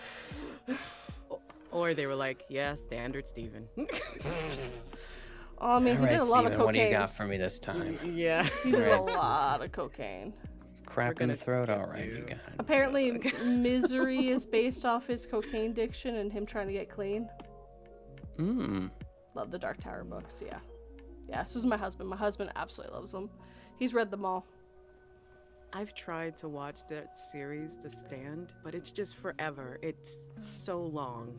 Or they were like, "Yeah, standard Steven." Oh, man, he did a lot of cocaine. What do you got for me this time? Yeah. He did a lot of cocaine. Crap in the throat, alright, you got it. Apparently, Misery is based off his cocaine addiction and him trying to get clean. Love the Dark Tower books, yeah. Yeah, this is my husband. My husband absolutely loves them. He's read them all. I've tried to watch that series, The Stand, but it's just forever. It's so long.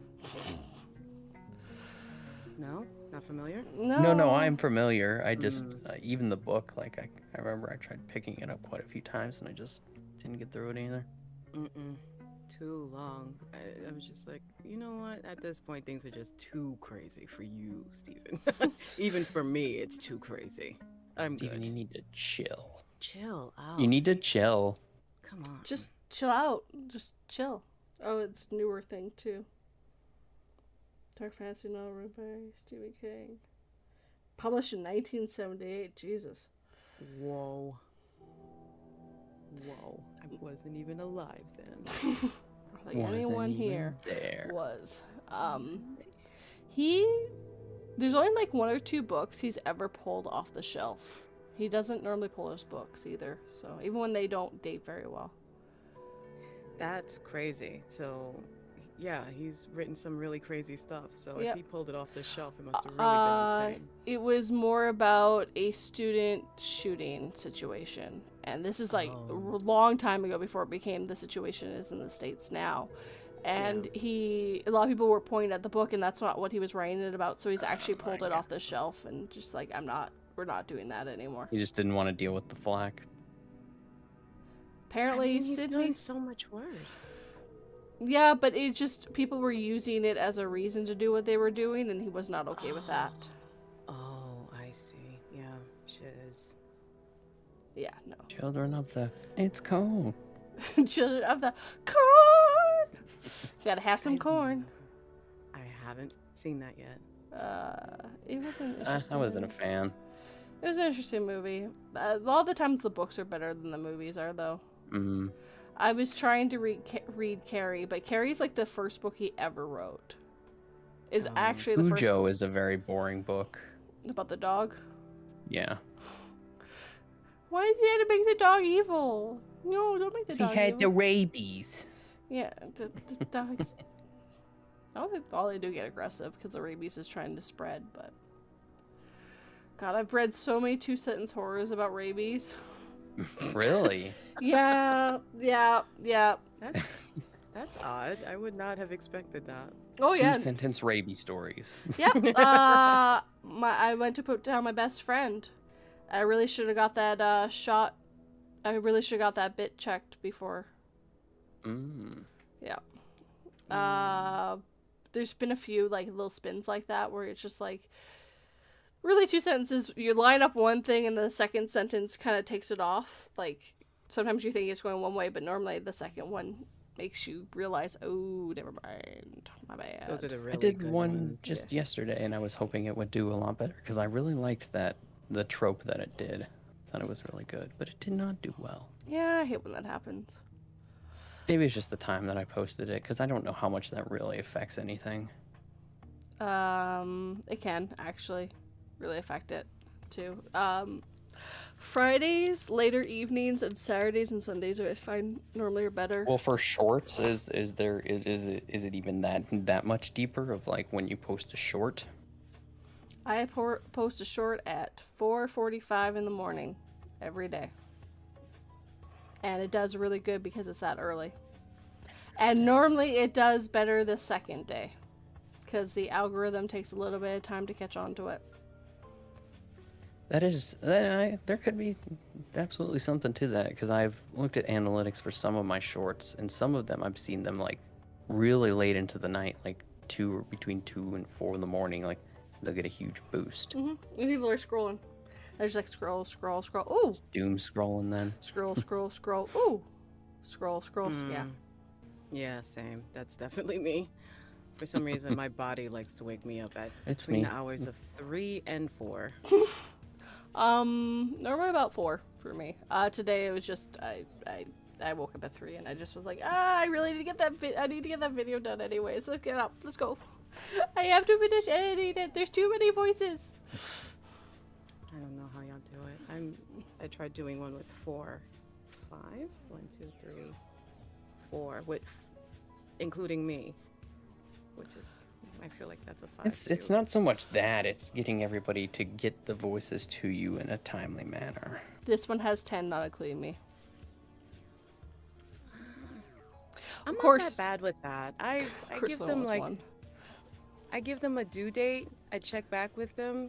No? Not familiar? No, I'm familiar. I just, even the book, like, I remember I tried picking it up quite a few times and I just didn't get through it either. Too long. I was just like, you know what? At this point, things are just too crazy for you, Steven. Even for me, it's too crazy. Steven, you need to chill. Chill out. You need to chill. Come on. Just chill out. Just chill. Oh, it's a newer thing, too. Dark fantasy novel written by Stephen King. Published in 1978. Jesus. Whoa. I wasn't even alive then. Like anyone here there was. He There's only like 1 or 2 books he's ever pulled off the shelf. He doesn't normally pull his books either, so even when they don't date very well. That's crazy. So, yeah, he's written some really crazy stuff. So Yep. if he pulled it off the shelf, it must have really been insane. It was more about a student shooting situation. And this is like a long time ago before it became the situation it is in the States now. And a lot of people were pointing at the book, and that's not what he was writing it about. So he's actually pulled it off the shelf and just like, we're not doing that anymore. He just didn't want to deal with the flack. Apparently, I mean, he's Sydney. done so much worse. Yeah, but it just, people were using it as a reason to do what they were doing, and he was not okay with that. Oh, I see. Yeah, shiz. Yeah, no. Children of the... It's cold. Children of the corn! Gotta have some corn. I haven't seen that yet. It was an interesting I wasn't a movie. fan. It was an interesting movie. A lot of the times the books are better than the movies are, though. Mm. I was trying to read Carrie, but Carrie's like the first book he ever wrote. Is actually the first Cujo is a very boring book. about the dog. Yeah. Why did you have to make the dog evil? No, don't make the dog evil. rabies. Yeah, the dogs. I don't think all they do get aggressive because the rabies is trying to spread, but... God, I've read so many 2-sentence horrors about rabies. Really? Yeah. That's odd. I would not have expected that. Oh, yeah. 2-sentence rabies stories. Yep. I went to put down my best friend. I really should have got that shot. I really should have got that bit checked before. Mm. Yeah. There's been a few like little spins like that where it's just like really 2 sentences. You line up one thing and the second sentence kind of takes it off. Like sometimes you think it's going one way, but normally the second one makes you realize, oh, never mind, my bad. Those are the really I did good one ones. just yesterday, and I was hoping it would do a lot better because I really liked the trope that it did. Thought it was really good, but it did not do well. Yeah, I hate when that happens. Maybe it's just the time that I posted it because I don't know how much that really affects anything. It can actually really affect it too. Fridays, later evenings, and Saturdays and Sundays I find normally are better. Well, for shorts, is it even that much deeper of like when you post a short? I post a short at 4:45 in the morning every day. And it does really good because it's that early. And normally it does better the second day because the algorithm takes a little bit of time to catch on to it. There could be absolutely something to that because I've looked at analytics for some of my shorts, and some of them I've seen them like really late into the night, like between 2 and 4 in the morning. Like they'll get a huge boost. Mm-hmm. And people are scrolling. They're just like scroll. Ooh, Doom scrolling then. scroll. Ooh, scroll. Yeah. Yeah, same. That's definitely me. For some reason, my body likes to wake me up at It's between me. the hours of 3 and 4. Normally about 4 for me. Today it was just I woke up at 3 and I just was like, I really need to get that I need to get that video done anyways. Let's get up. Let's go. I have to finish editing it. There's too many voices. I don't know how y'all do it. I tried doing one with 4, 5, 1, 2, 3, 4, with including me, which is I feel like that's a 5. It's too. not so much that, it's getting everybody to get the voices to you in a timely manner. This one has 10, not including me. I'm Of course, not that bad with that. I give Crystal them was like one. I give them a due date. I check back with them.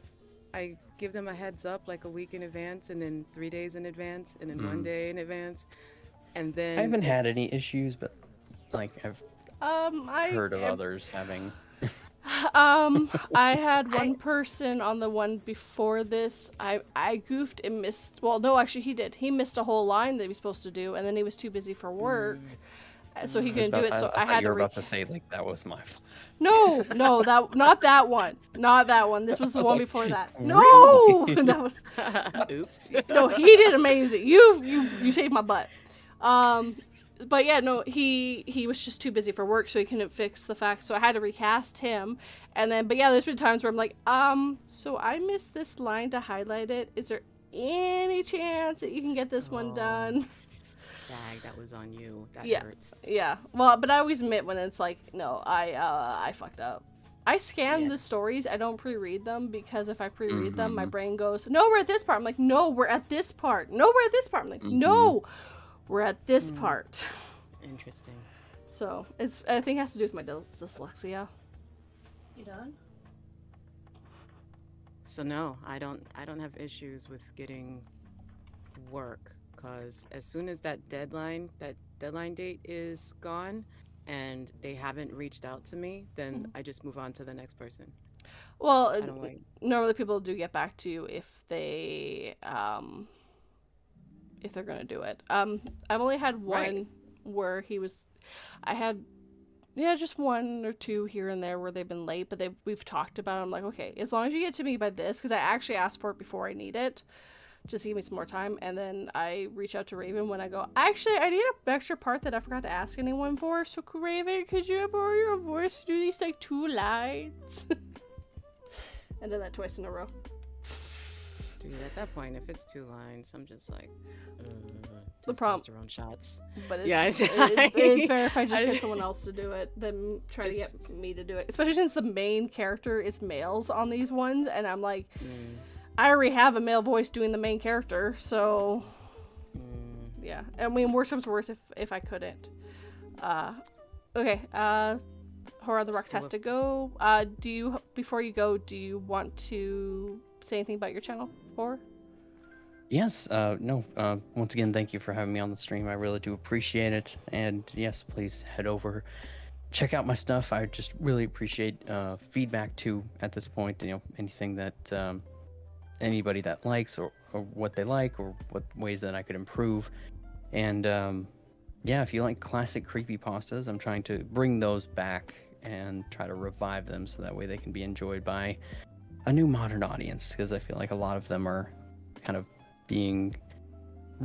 I give them a heads up like a week in advance, and then 3 days in advance, and then 1 day in advance, and then I haven't had any issues, but like I've I heard of others having. I had one person on the one before this. I goofed and missed. Well, no, actually, he did. He missed a whole line that he was supposed to do, and then he was too busy for work, so he couldn't do it. So I thought had you to. were about to say like that was my fault. No, that not that one, not that one. This was the I was one like, before that. really? No, that was. oops. No, he did amazing. You saved my butt. but yeah, no, he was just too busy for work, so he couldn't fix the fact. So I had to recast him, and then, but yeah, there's been times where I'm like, so I missed this line to highlight it. Is there any chance that you can get this one done? Dang, that was on you. That Yeah, hurts. yeah. Well, but I always admit when it's like, no, I fucked up. I scan the stories. I don't pre-read them because if I pre-read them, my brain goes, no, we're at this part. I'm like, no, we're at this part. No, we're at this part. I'm like, no, we're at this part. Interesting. So I think it has to do with my dyslexia. You done? So no, I don't have issues with getting work, because as soon as that deadline date is gone and they haven't reached out to me, then I just move on to the next person. Well, I don't like. normally people do get back to you if they're gonna do it. I've only had one where I had just one or two here and there where they've been late, but we've talked about it. I'm like, okay, as long as you get to me by this, because I actually asked for it before I need it. Just give me some more time, and then I reach out to Raven when I go, actually, I need an extra part that I forgot to ask anyone for, so Raven, could you borrow your voice to do these, like, 2 lines? And did that twice in a row. Dude, at that point, if it's 2 lines, I'm just like, The problem, testosterone shots. but it's, Yeah, it's better if I just get someone else to do it than try to get me to do it. Especially since the main character is males on these ones, and I'm like, I already have a male voice doing the main character, so yeah. I mean, worse comes to worse if I couldn't. Okay. Horror on the Rocks has to go. Before you go, do you want to say anything about your channel, Horror? Yes. No. Once again, thank you for having me on the stream. I really do appreciate it. And yes, please head over, check out my stuff. I just really appreciate feedback too. At this point, anything that anybody that likes or what they like or what ways that I could improve. And yeah, if you like classic creepypastas, I'm trying to bring those back and try to revive them so that way they can be enjoyed by a new modern audience, because I feel like a lot of them are kind of being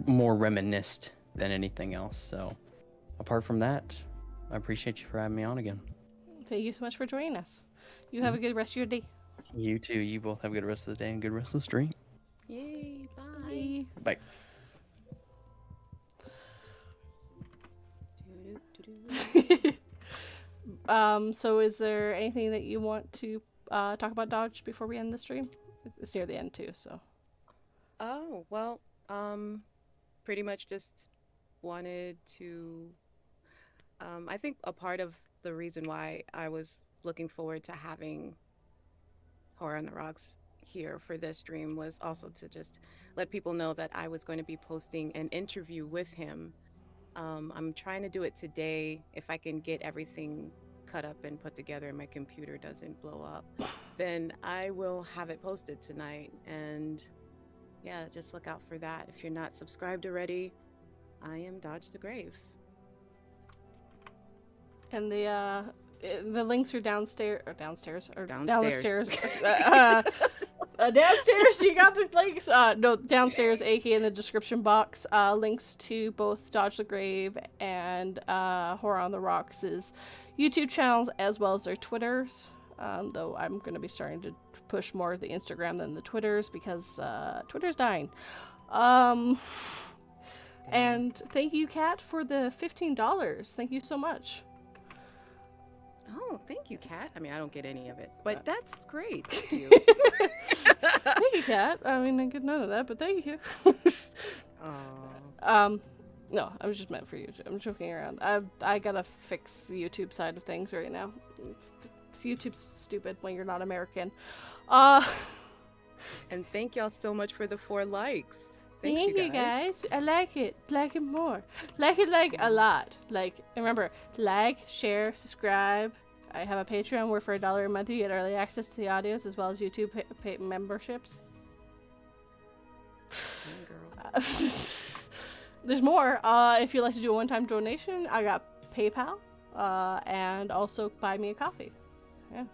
more reminisced than anything else. So apart from that, I appreciate you for having me on again. Thank you so much for joining us. You have a good rest of your day. You too. You both have a good rest of the day and good rest of the stream. Yay, bye. Bye. So is there anything that you want to talk about Dodge before we end the stream? It's near the end too, so. Oh, well, pretty much just wanted to, I think a part of the reason why I was looking forward to having Horror on the Rocks here for this stream was also to just let people know that I was going to be posting an interview with him. I'm trying to do it today. If I can get everything cut up and put together and my computer doesn't blow up, then I will have it posted tonight. And yeah, just look out for that. If you're not subscribed already, I am Dodge the Grave. And the links are downstairs. Downstairs. Downstairs, you got the links. No, downstairs, aka in the description box. Links to both Dodge the Grave and Horror on the Rocks' YouTube channels, as well as their Twitters. Though I'm going to be starting to push more of the Instagram than the Twitters because Twitter's dying. And thank you, Kat, for the $15. Thank you so much. Oh, thank you, Kat. I mean, I don't get any of it, but that's great. Thank you. Thank you, Kat. I mean, I get none of that, but thank you. No, I was just meant for you. I'm joking around. I gotta fix the YouTube side of things right now. YouTube's stupid when you're not American. And thank y'all so much for the 4 likes. Thank you guys. I like it. Like it more. Like it like a lot. Like, remember, like, share, subscribe. I have a Patreon where for $1 a month you get early access to the audios as well as YouTube pay memberships. There's more. If you'd like to do a one-time donation, I got PayPal and also buy me a coffee. Yeah.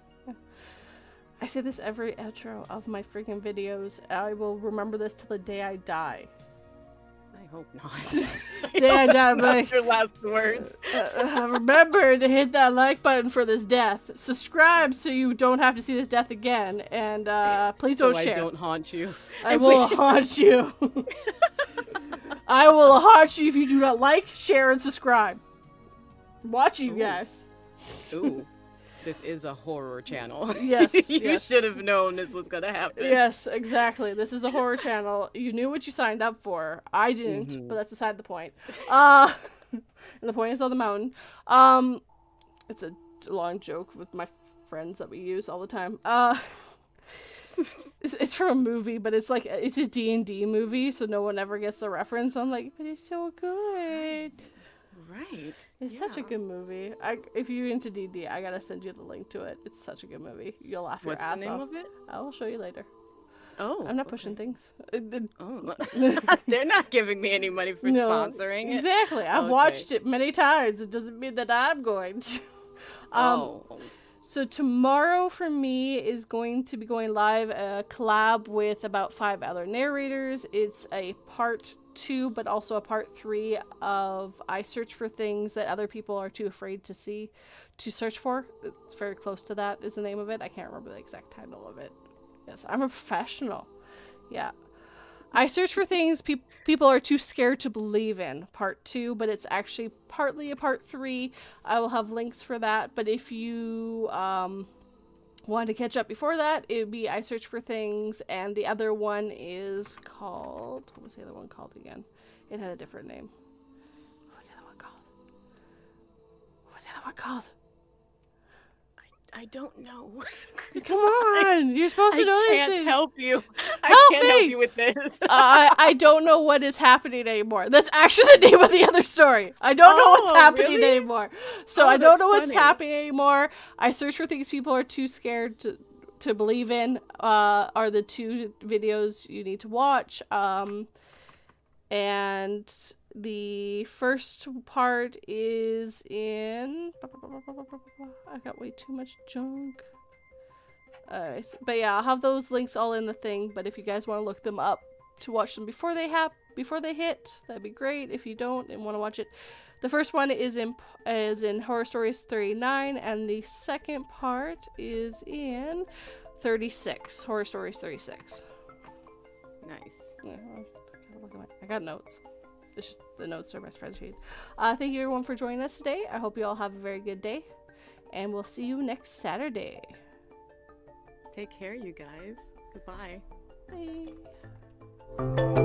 I say this every outro of my freaking videos. I will remember this till the day I die. hope not. Dan, Dan, like, Your last words. remember to hit that like button for this death. Subscribe so you don't have to see this death again. And please don't So share. I don't haunt you. I will haunt you. I will haunt you if you do not like, share, and subscribe. Watch you guys. Ooh. This is a horror channel. Yes, You yes. should have known this was gonna happen. Yes, exactly. This is a horror channel. You knew what you signed up for. I didn't, Mm-hmm. but that's beside the point. And the point is on the mountain. It's a long joke with my friends that we use all the time. It's from a movie, but it's like it's a D&D movie, so no one ever gets the reference. I'm like, but it's so good. Right. It's such a good movie. If you're into D&D, I gotta send you the link to it. It's such a good movie. You'll laugh What's your ass the name off. of it? I will show you later. Oh. I'm not pushing things. Oh. They're not giving me any money for No, sponsoring it. Exactly. I've Okay. watched it many times. It doesn't mean that I'm going to. So tomorrow for me is going to be going live a collab with about 5 other narrators. It's a part 2, but also a part 3 of I search for things that other people are too afraid to search for. It's very close to that is the name of it. I can't remember the exact title of it. Yes, I'm a professional. Yeah. I search for things people are too scared to believe in, part 2, but it's actually partly a part 3. I will have links for that, but if you want to catch up before that, it would be I Search for Things, and the other one is called, what was the other one called again? It had a different name. What was the other one called? What was the other one called? I don't know. Come on, you're supposed to know I these can't things. help you. I Help can't me! help you with this. I don't know what is happening anymore. That's actually the name of the other story. I don't know what's Oh, happening really? anymore. So Oh, I don't that's know what's funny. happening anymore. I search for things people are too scared to believe in. Are the 2 videos you need to watch. And the first part is in. I got way too much junk. But yeah, I'll have those links all in the thing. But if you guys want to look them up to watch them before they hit, that'd be great. If you don't and want to watch it, the first one is in Horror Stories 39, and the second part is in 36. Horror Stories 36. Nice. Yeah, I got notes. It's just the notes are my spreadsheet. Thank you everyone for joining us today. I hope you all have a very good day, and we'll see you next Saturday. Take care, you guys. Goodbye. Bye.